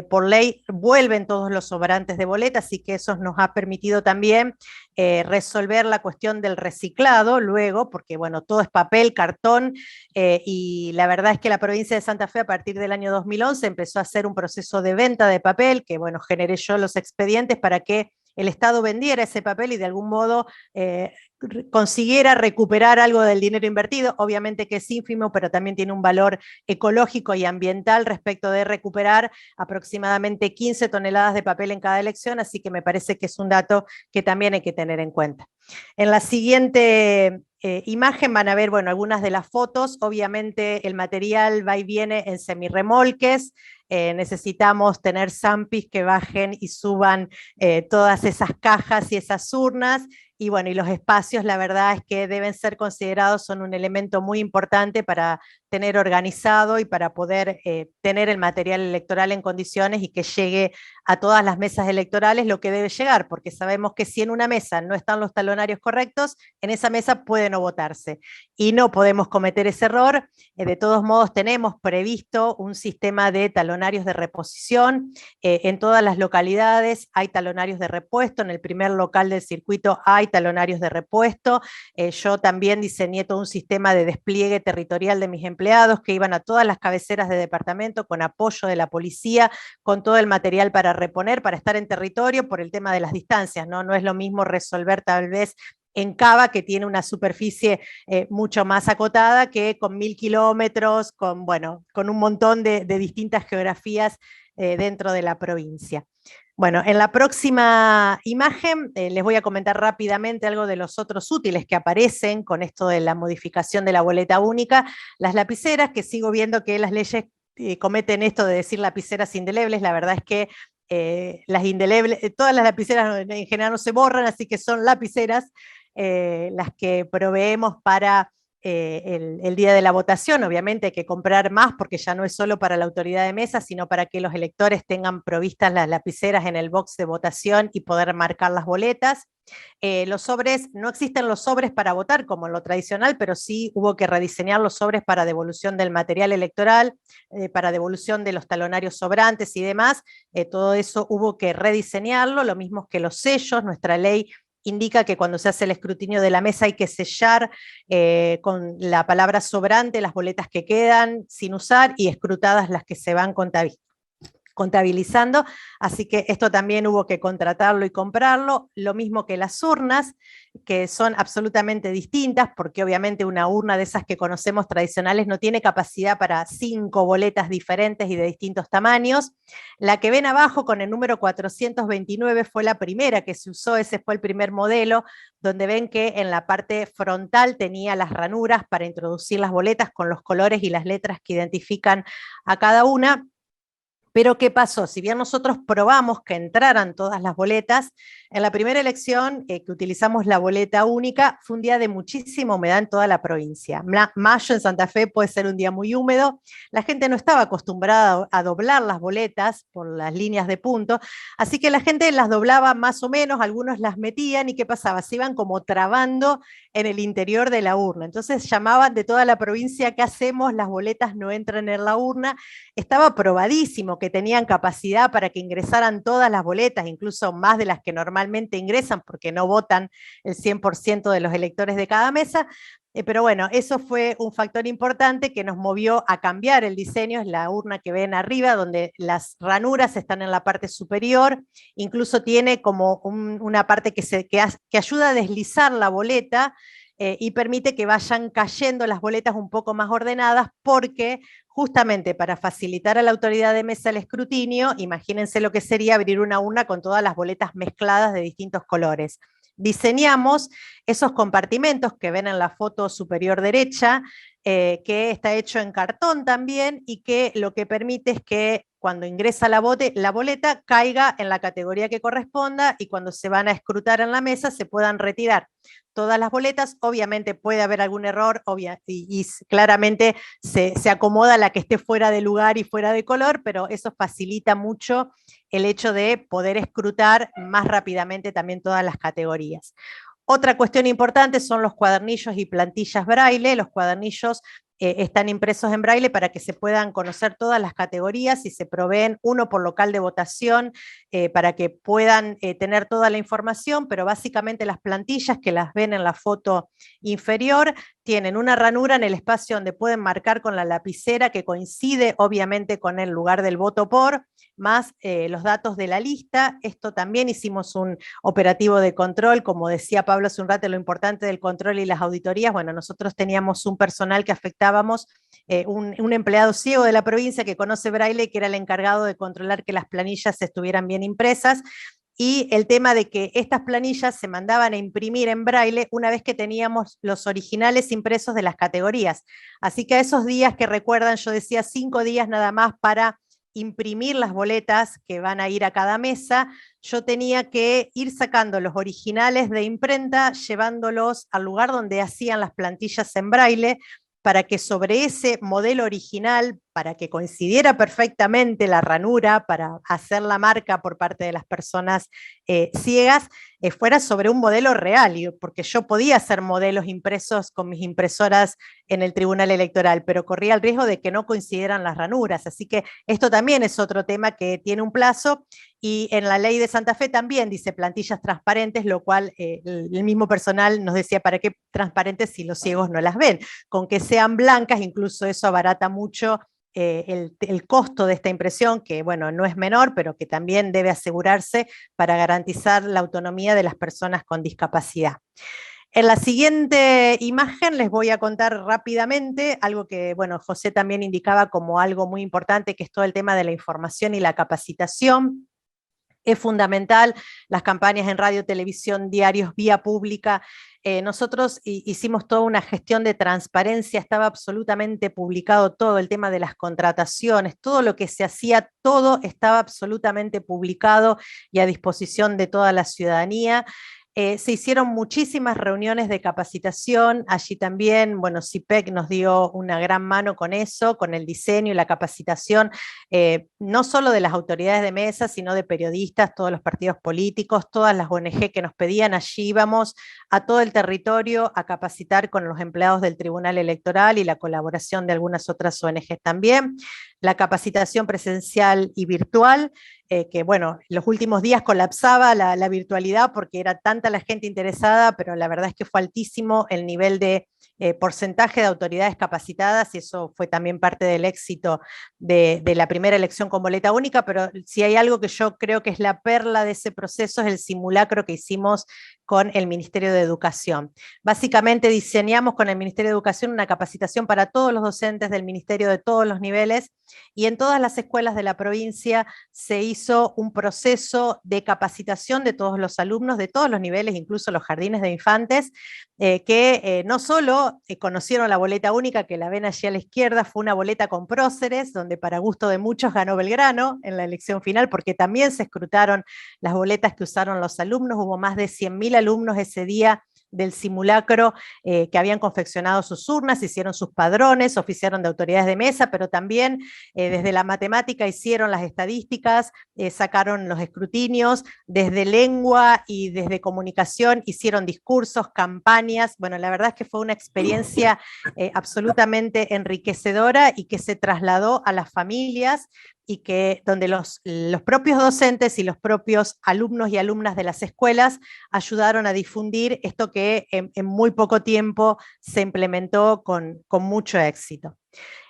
por ley vuelven todos los sobrantes de boletas, así que eso nos ha permitido también resolver la cuestión del reciclado luego, porque bueno, todo es papel, cartón, y la verdad es que la provincia de Santa Fe a partir del año 2011 empezó a hacer un proceso de venta de papel, que bueno, generé yo los expedientes para que el Estado vendiera ese papel y de algún modo consiguiera recuperar algo del dinero invertido, obviamente que es ínfimo, pero también tiene un valor ecológico y ambiental respecto de recuperar aproximadamente 15 toneladas de papel en cada elección, así que me parece que es un dato que también hay que tener en cuenta. En la siguiente imagen van a ver, bueno, algunas de las fotos. Obviamente el material va y viene en semirremolques, necesitamos tener zampis que bajen y suban todas esas cajas y esas urnas, y bueno, y los espacios la verdad es que deben ser considerados, son un elemento muy importante para tener organizado y para poder tener el material electoral en condiciones y que llegue a todas las mesas electorales lo que debe llegar, porque sabemos que si en una mesa no están los talonarios correctos, en esa mesa puede no votarse, y no podemos cometer ese error. De todos modos tenemos previsto un sistema de talonarios de reposición, en todas las localidades hay talonarios de repuesto, en el primer local del circuito hay talonarios de repuesto, yo también diseñé todo un sistema de despliegue territorial de mis empleados que iban a todas las cabeceras de departamento con apoyo de la policía, con todo el material para reponer, para estar en territorio por el tema de las distancias, ¿no? No es lo mismo resolver tal vez en Cava, que tiene una superficie mucho más acotada, que con 1000 kilómetros, bueno, con un montón de distintas geografías dentro de la provincia. Bueno, en la próxima imagen les voy a comentar rápidamente algo de los otros útiles que aparecen con esto de la modificación de la boleta única. Las lapiceras, que sigo viendo que las leyes cometen esto de decir lapiceras indelebles, la verdad es que las indelebles, todas las lapiceras en general no se borran, así que son lapiceras las que proveemos para el día de la votación. Obviamente hay que comprar más porque ya no es solo para la autoridad de mesa, sino para que los electores tengan provistas las lapiceras en el box de votación y poder marcar las boletas. Los sobres, no existen los sobres para votar como en lo tradicional, pero sí hubo que rediseñar los sobres para devolución del material electoral, para devolución de los talonarios sobrantes y demás. Todo eso hubo que rediseñarlo, lo mismo que los sellos. Nuestra ley indica que cuando se hace el escrutinio de la mesa hay que sellar con la palabra sobrante las boletas que quedan sin usar y escrutadas las que se van contabilizando, así que esto también hubo que contratarlo y comprarlo, lo mismo que las urnas, que son absolutamente distintas, porque obviamente una urna de esas que conocemos tradicionales no tiene capacidad para 5 boletas diferentes y de distintos tamaños. La que ven abajo con el número 429 fue la primera que se usó, ese fue el primer modelo, donde ven que en la parte frontal tenía las ranuras para introducir las boletas con los colores y las letras que identifican a cada una. Pero ¿qué pasó? Si bien nosotros probamos que entraran todas las boletas, en la primera elección que utilizamos la boleta única, fue un día de muchísima humedad en toda la provincia. Mayo en Santa Fe puede ser un día muy húmedo, la gente no estaba acostumbrada a doblar las boletas por las líneas de punto, así que la gente las doblaba más o menos, algunos las metían, y ¿qué pasaba? Se iban como trabando en el interior de la urna. Entonces llamaban de toda la provincia: ¿qué hacemos? Las boletas no entran en la urna. Estaba probadísimo que tenían capacidad para que ingresaran todas las boletas, incluso más de las que normalmente ingresan, porque no votan el 100% de los electores de cada mesa, pero bueno, eso fue un factor importante que nos movió a cambiar el diseño. Es la urna que ven arriba, donde las ranuras están en la parte superior, incluso tiene como una parte que ayuda a deslizar la boleta, y permite que vayan cayendo las boletas un poco más ordenadas, porque justamente para facilitar a la autoridad de mesa el escrutinio, imagínense lo que sería abrir una urna con todas las boletas mezcladas de distintos colores. Diseñamos esos compartimentos que ven en la foto superior derecha, que está hecho en cartón también, y que lo que permite es que cuando ingresa la boleta caiga en la categoría que corresponda, y cuando se van a escrutar en la mesa se puedan retirar todas las boletas. Obviamente puede haber algún error, y claramente se acomoda la que esté fuera de lugar y fuera de color, pero eso facilita mucho el hecho de poder escrutar más rápidamente también todas las categorías. Otra cuestión importante son los cuadernillos y plantillas braille. Los cuadernillos están impresos en braille para que se puedan conocer todas las categorías, y se proveen uno por local de votación para que puedan tener toda la información, pero básicamente las plantillas que las ven en la foto inferior tienen una ranura en el espacio donde pueden marcar con la lapicera, que coincide obviamente con el lugar del voto por, más los datos de la lista. Esto también hicimos un operativo de control, como decía Pablo hace un rato, lo importante del control y las auditorías. Bueno, nosotros teníamos un personal que afectábamos, un empleado ciego de la provincia que conoce braille, que era el encargado de controlar que las planillas estuvieran bien impresas, y el tema de que estas planillas se mandaban a imprimir en braille una vez que teníamos los originales impresos de las categorías. Así que a esos días que recuerdan, yo decía 5 días nada más para imprimir las boletas que van a ir a cada mesa, yo tenía que ir sacando los originales de imprenta, llevándolos al lugar donde hacían las plantillas en braille, para que sobre ese modelo original, para que coincidiera perfectamente la ranura, para hacer la marca por parte de las personas ciegas, fuera sobre un modelo real, porque yo podía hacer modelos impresos con mis impresoras en el Tribunal Electoral, pero corría el riesgo de que no coincidieran las ranuras. Así que esto también es otro tema que tiene un plazo, y en la ley de Santa Fe también dice plantillas transparentes, lo cual el mismo personal nos decía: ¿para qué transparentes si los ciegos no las ven? Con que sean blancas, incluso eso abarata mucho el costo de esta impresión, que bueno, no es menor, pero que también debe asegurarse para garantizar la autonomía de las personas con discapacidad. En la siguiente imagen les voy a contar rápidamente algo que, bueno, José también indicaba como algo muy importante, que es todo el tema de la información y la capacitación. Es fundamental las campañas en radio, televisión, diarios, vía pública. Nosotros hicimos toda una gestión de transparencia, estaba absolutamente publicado todo el tema de las contrataciones, todo lo que se hacía, todo estaba absolutamente publicado y a disposición de toda la ciudadanía. Se hicieron muchísimas reuniones de capacitación, allí también, bueno, CIPEC nos dio una gran mano con eso, con el diseño y la capacitación, no solo de las autoridades de mesa, sino de periodistas, todos los partidos políticos, todas las ONG que nos pedían. Allí íbamos a todo el territorio a capacitar con los empleados del Tribunal Electoral y la colaboración de algunas otras ONG también. La capacitación presencial y virtual, que bueno, los últimos días colapsaba la virtualidad porque era tanta la gente interesada, pero la verdad es que fue altísimo el nivel de porcentaje de autoridades capacitadas, y eso fue también parte del éxito de la primera elección con boleta única. Pero si hay algo que yo creo que es la perla de ese proceso, es el simulacro que hicimos con el Ministerio de Educación. Básicamente diseñamos con el Ministerio de Educación una capacitación para todos los docentes del Ministerio de todos los niveles, y en todas las escuelas de la provincia se hizo un proceso de capacitación de todos los alumnos, de todos los niveles, incluso los jardines de infantes, que no solo conocieron la boleta única, que la ven allí a la izquierda, fue una boleta con próceres, donde para gusto de muchos ganó Belgrano en la elección final, porque también se escrutaron las boletas que usaron los alumnos. Hubo más de 100.000 alumnos ese día del simulacro que habían confeccionado sus urnas, hicieron sus padrones, oficiaron de autoridades de mesa, pero también desde la matemática hicieron las estadísticas, sacaron los escrutinios, desde lengua y desde comunicación hicieron discursos, campañas. Bueno, la verdad es que fue una experiencia absolutamente enriquecedora y que se trasladó a las familias, y que donde los propios docentes y los propios alumnos y alumnas de las escuelas ayudaron a difundir esto que en muy poco tiempo se implementó con mucho éxito.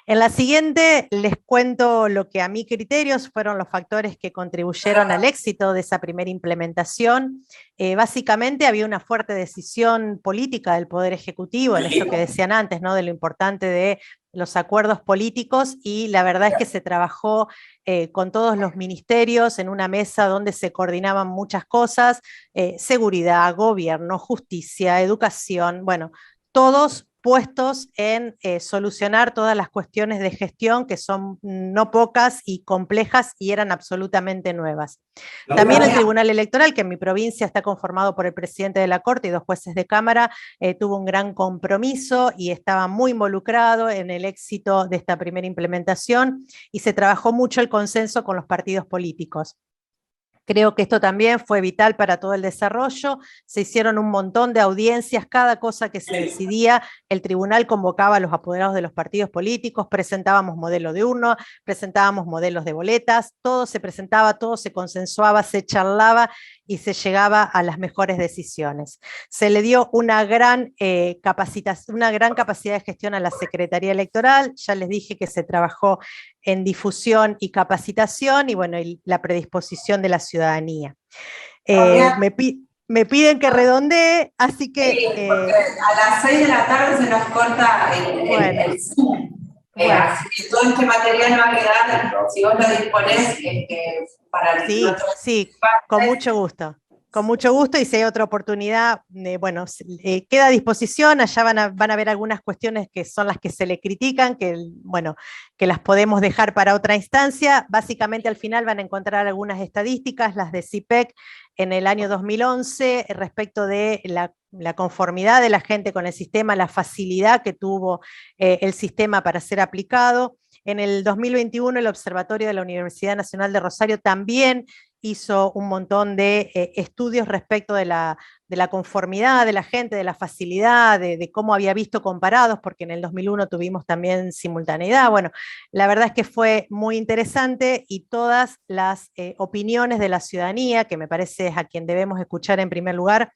En la siguiente les cuento lo que a mi criterio fueron los factores que contribuyeron al éxito de esa primera implementación. Básicamente había una fuerte decisión política del Poder Ejecutivo, en esto que decían antes, ¿no?, de lo importante de los acuerdos políticos, y la verdad es que se trabajó con todos los ministerios en una mesa donde se coordinaban muchas cosas, seguridad, gobierno, justicia, educación, bueno, todos puestos en solucionar todas las cuestiones de gestión, que son no pocas y complejas, y eran absolutamente nuevas. También el Tribunal Electoral, que en mi provincia está conformado por el presidente de la Corte y 2 jueces de Cámara, tuvo un gran compromiso y estaba muy involucrado en el éxito de esta primera implementación, y se trabajó mucho el consenso con los partidos políticos. Creo que esto también fue vital para todo el desarrollo. Se hicieron un montón de audiencias, cada cosa que se decidía, el tribunal convocaba a los apoderados de los partidos políticos, presentábamos modelo de urna, presentábamos modelos de boletas, todo se presentaba, todo se consensuaba, se charlaba y se llegaba a las mejores decisiones. Se le dio una gran capacidad de gestión a la Secretaría Electoral. Ya les dije que se trabajó en difusión y capacitación, y bueno, y la predisposición de la ciudadanía. Me piden que redondee, así que... Sí, porque a las 6 de la tarde se nos corta el Zoom. Bueno. Así que todo este material va a quedar, si vos lo disponés, para el... Sí, con mucho gusto. Con mucho gusto, y si hay otra oportunidad, bueno, queda a disposición. Allá van a ver algunas cuestiones que son las que se le critican, bueno, que las podemos dejar para otra instancia. Básicamente al final van a encontrar algunas estadísticas, las de CIPEC en el año 2011, respecto de la conformidad de la gente con el sistema, la facilidad que tuvo el sistema para ser aplicado. En el 2021 el Observatorio de la Universidad Nacional de Rosario también hizo un montón de estudios respecto de la conformidad de la gente, de la facilidad, de cómo había visto comparados, porque en el 2001 tuvimos también simultaneidad. Bueno, la verdad es que fue muy interesante, y todas las opiniones de la ciudadanía, que me parece es a quien debemos escuchar en primer lugar,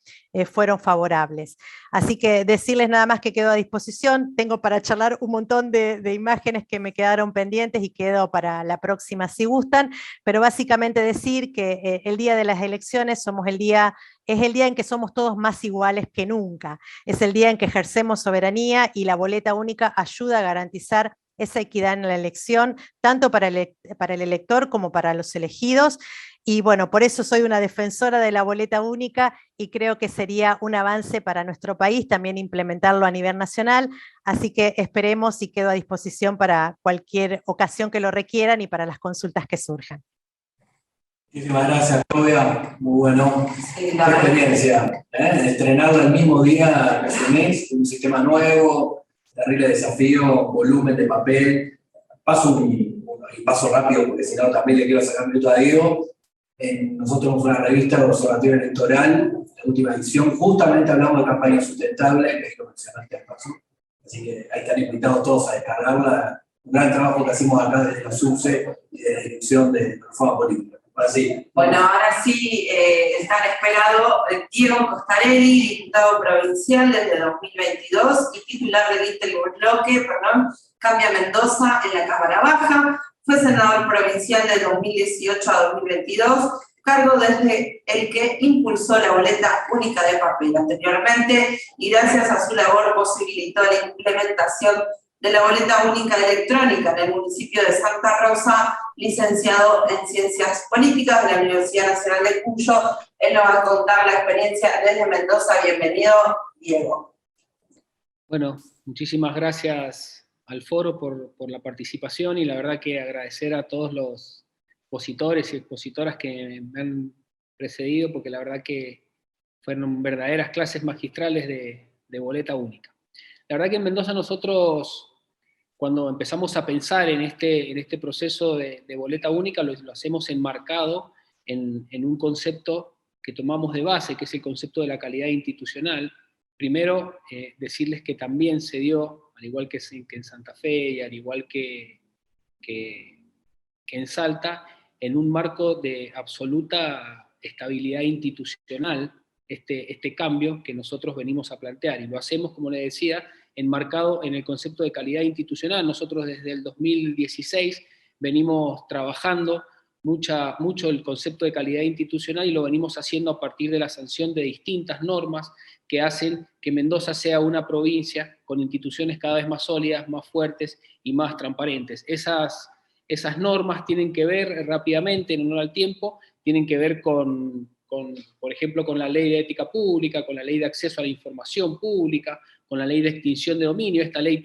fueron favorables. Así que decirles nada más que quedo a disposición. Tengo para charlar un montón de imágenes que me quedaron pendientes y quedo para la próxima si gustan, pero básicamente decir que el día de las elecciones es el día en que somos todos más iguales que nunca. Es el día en que ejercemos soberanía, y la boleta única ayuda a garantizar esa equidad en la elección, tanto para el elector como para los elegidos. Y bueno, por eso soy una defensora de la boleta única, y creo que sería un avance para nuestro país también implementarlo a nivel nacional. Así que esperemos, y quedo a disposición para cualquier ocasión que lo requieran y para las consultas que surjan. Muchísimas gracias, Claudia. Muy bueno. Qué experiencia. Estrenarlo el mismo día ese mes, un sistema nuevo, terrible desafío, volumen de papel. Paso rápido, porque si no también le quiero sacar minuto a Diego. Nosotros tenemos una revista, el Observatorio Electoral, la última edición, justamente hablamos de campaña sustentable, que es lo mencionaste al paso. Así que ahí están invitados todos a descargarla. Un gran trabajo que hacemos acá desde la SUBSE y de la dirección de la Reforma Política. Ahora sí. Bueno, ahora sí está esperado Diego Costarelli, diputado provincial desde 2022 y titular de lista del bloque, Cambia Mendoza en la Cámara Baja. Fue senador provincial de 2018 a 2022, cargo desde el que impulsó la boleta única de papel anteriormente, y gracias a su labor posibilitó la implementación de la boleta única electrónica en el municipio de Santa Rosa, licenciado en Ciencias Políticas de la Universidad Nacional de Cuyo. Él nos va a contar la experiencia desde Mendoza. Bienvenido, Diego. Bueno, muchísimas gracias al foro por la participación, y la verdad que agradecer a todos los expositores y expositoras que me han precedido, porque la verdad que fueron verdaderas clases magistrales de boleta única. La verdad que en Mendoza nosotros, cuando empezamos a pensar en este proceso de boleta única, lo hacemos enmarcado en un concepto que tomamos de base, que es el concepto de la calidad institucional. Primero, decirles que también se dio, al igual que en Santa Fe y al igual que en Salta, en un marco de absoluta estabilidad institucional, este cambio que nosotros venimos a plantear. Y lo hacemos, como les decía, enmarcado en el concepto de calidad institucional. Nosotros desde el 2016 venimos trabajando mucho el concepto de calidad institucional, y lo venimos haciendo a partir de la sanción de distintas normas que hacen que Mendoza sea una provincia con instituciones cada vez más sólidas, más fuertes y más transparentes. Esas normas tienen que ver, rápidamente, en honor al tiempo, tienen que ver por ejemplo, con la ley de ética pública, con la ley de acceso a la información pública, con la ley de extinción de dominio. Esta ley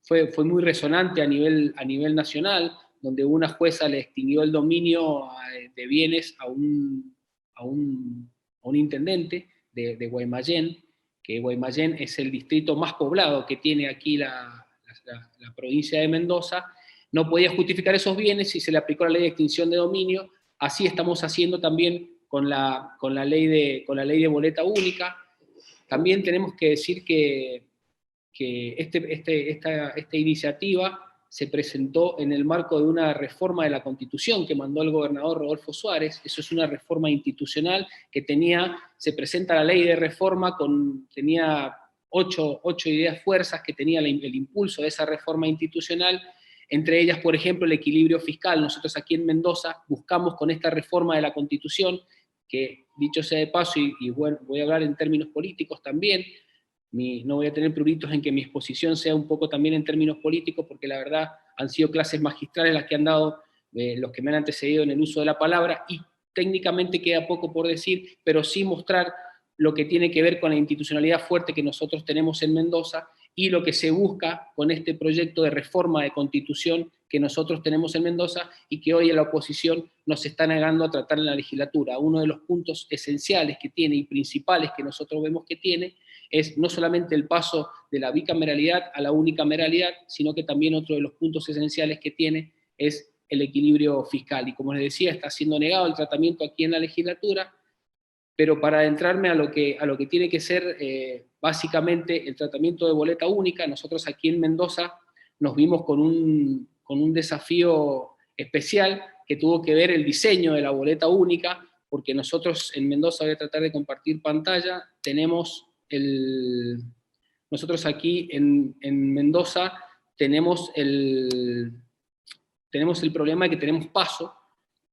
fue muy resonante a nivel nacional, donde una jueza le extinguió el dominio de bienes a un intendente de Guaymallén, que Guaymallén es el distrito más poblado que tiene aquí la provincia de Mendoza. No podía justificar esos bienes y se le aplicó la ley de extinción de dominio. Así estamos haciendo también con la ley de boleta única. También tenemos que decir que esta iniciativa se presentó en el marco de una reforma de la Constitución que mandó el gobernador Rodolfo Suárez. Eso es una reforma institucional que se presenta la ley de reforma, tenía ocho ideas fuerzas que tenía el impulso de esa reforma institucional. Entre ellas, por ejemplo, el equilibrio fiscal. Nosotros aquí en Mendoza buscamos con esta reforma de la Constitución, que dicho sea de paso, y bueno, voy a hablar en términos políticos también, no voy a tener pruritos en que mi exposición sea un poco también en términos políticos, porque la verdad han sido clases magistrales las que han dado los que me han antecedido en el uso de la palabra, y técnicamente queda poco por decir, pero sí mostrar lo que tiene que ver con la institucionalidad fuerte que nosotros tenemos en Mendoza, y lo que se busca con este proyecto de reforma de Constitución que nosotros tenemos en Mendoza, y que hoy en la oposición nos está negando a tratar en la legislatura. Uno de los puntos esenciales que tiene y principales que nosotros vemos que tiene es no solamente el paso de la bicameralidad a la unicameralidad, sino que también otro de los puntos esenciales que tiene es el equilibrio fiscal. Y como les decía, está siendo negado el tratamiento aquí en la legislatura. Pero para adentrarme a lo que tiene que ser básicamente el tratamiento de boleta única, nosotros aquí en Mendoza nos vimos con un desafío especial que tuvo que ver el diseño de la boleta única, porque nosotros en Mendoza, voy a tratar de compartir pantalla, nosotros aquí en Mendoza tenemos el problema de que tenemos PASO,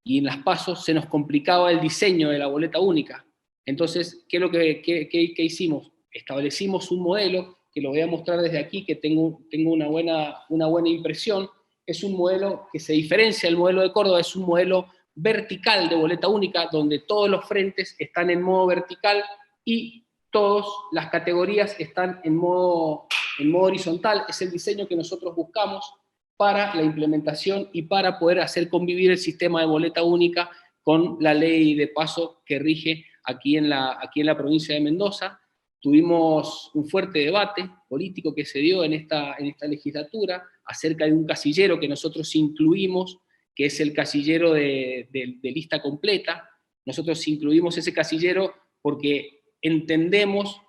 y en las PASO se nos complicaba el diseño de la boleta única. Entonces, ¿qué es lo que hicimos? Establecimos un modelo, que lo voy a mostrar desde aquí, que tengo una buena impresión. Es un modelo que se diferencia del modelo de Córdoba, es un modelo vertical de boleta única, donde todos los frentes están en modo vertical y todas las categorías están en modo horizontal. Es el diseño que nosotros buscamos para la implementación y para poder hacer convivir el sistema de boleta única con la ley de paso que rige aquí en la provincia de Mendoza. Tuvimos un fuerte debate político que se dio en esta legislatura acerca de un casillero que nosotros incluimos, que es el casillero de lista completa. Nosotros incluimos ese casillero porque entendemos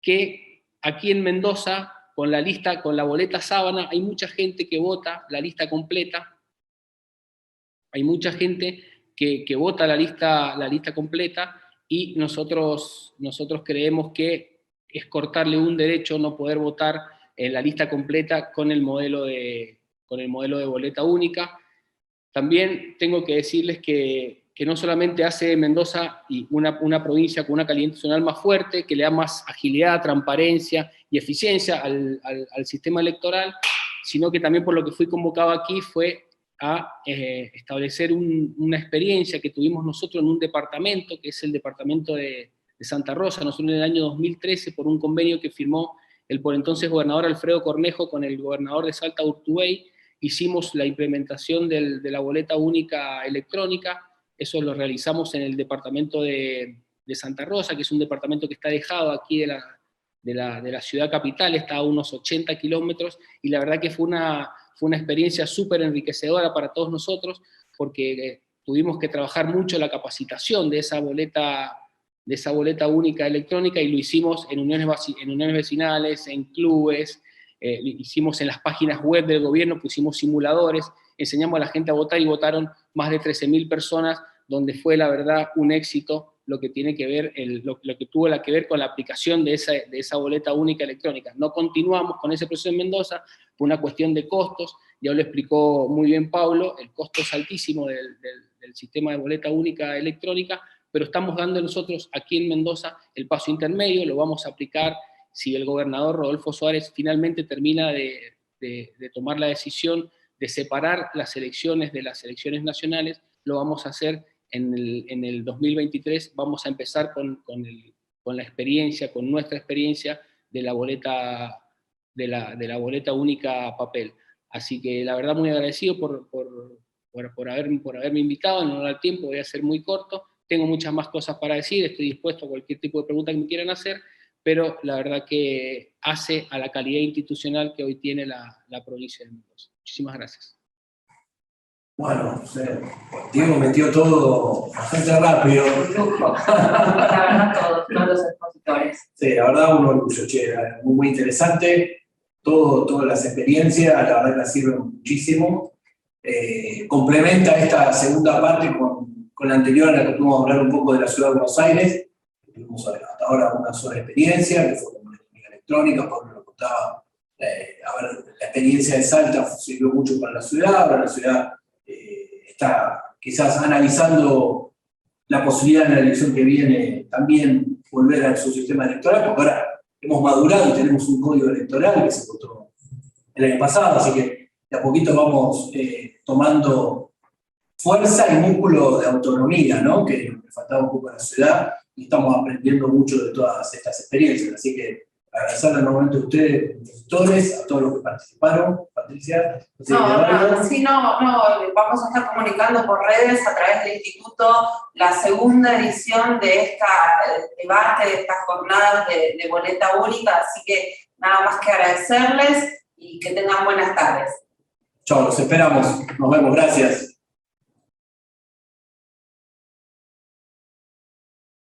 que aquí en Mendoza, con la boleta sábana, hay mucha gente que vota la lista completa, hay mucha gente que vota la lista completa, y nosotros creemos que es cortarle un derecho no poder votar en la lista completa con el modelo de boleta única. También tengo que decirles que no solamente hace Mendoza y una provincia con una calidad institucional más fuerte, que le da más agilidad, transparencia y eficiencia al sistema electoral, sino que también por lo que fui convocado aquí fue a establecer una experiencia que tuvimos nosotros en un departamento, que es el departamento de Santa Rosa. Nosotros en el año 2013, por un convenio que firmó el por entonces gobernador Alfredo Cornejo con el gobernador de Salta, Urtubey, hicimos la implementación de la boleta única electrónica. Eso lo realizamos en el departamento de Santa Rosa, que es un departamento que está dejado aquí de la ciudad capital, está a unos 80 kilómetros, y la verdad que fue una experiencia súper enriquecedora para todos nosotros, porque tuvimos que trabajar mucho la capacitación de esa boleta única electrónica, y lo hicimos en uniones vecinales, en clubes, hicimos en las páginas web del gobierno, pusimos simuladores, enseñamos a la gente a votar, y votaron más de 13.000 personas, donde fue la verdad un éxito lo que tiene que ver, lo que tuvo que ver con la aplicación de esa boleta única electrónica. No continuamos con ese proceso en Mendoza por una cuestión de costos, ya lo explicó muy bien Pablo, el costo es altísimo del sistema de boleta única electrónica, pero estamos dando nosotros aquí en Mendoza el paso intermedio, lo vamos a aplicar si el gobernador Rodolfo Suárez finalmente termina de tomar la decisión de separar las elecciones de las elecciones nacionales. Lo vamos a hacer en el 2023, vamos a empezar con la experiencia, con nuestra experiencia de la boleta única papel. Así que la verdad muy agradecido por haberme invitado. En honor al tiempo voy a ser muy corto, tengo muchas más cosas para decir, estoy dispuesto a cualquier tipo de pregunta que me quieran hacer, pero la verdad que hace a la calidad institucional que hoy tiene la provincia de Mendoza. Muchísimas gracias. Bueno, Diego metió todo bastante rápido. Lujo. La verdad, todos los expositores. Sí, la verdad, un orgullo, che, muy, muy interesante. Todas las experiencias, la verdad que sirven muchísimo. Complementa esta segunda parte con la anterior, en la que tuvimos que hablar un poco de la ciudad de Buenos Aires. Tuvimos hasta ahora una sola experiencia, que fue como la electrónica, Pablo lo contaba. La experiencia de Salta sirvió mucho para la ciudad, ahora la ciudad está quizás analizando la posibilidad en la elección que viene también volver a su sistema electoral, porque ahora hemos madurado y tenemos un código electoral que se votó el año pasado, así que de a poquito vamos tomando fuerza y músculo de autonomía, ¿no? Que nos faltaba un poco en la ciudad, y estamos aprendiendo mucho de todas estas experiencias, así que agradecerle nuevamente a ustedes, expositores, a todos los que participaron. Patricia. Vamos a estar comunicando por redes a través del Instituto la segunda edición de este debate, de estas jornadas de boleta única, así que nada más que agradecerles y que tengan buenas tardes. Chao, los esperamos. Nos vemos, gracias.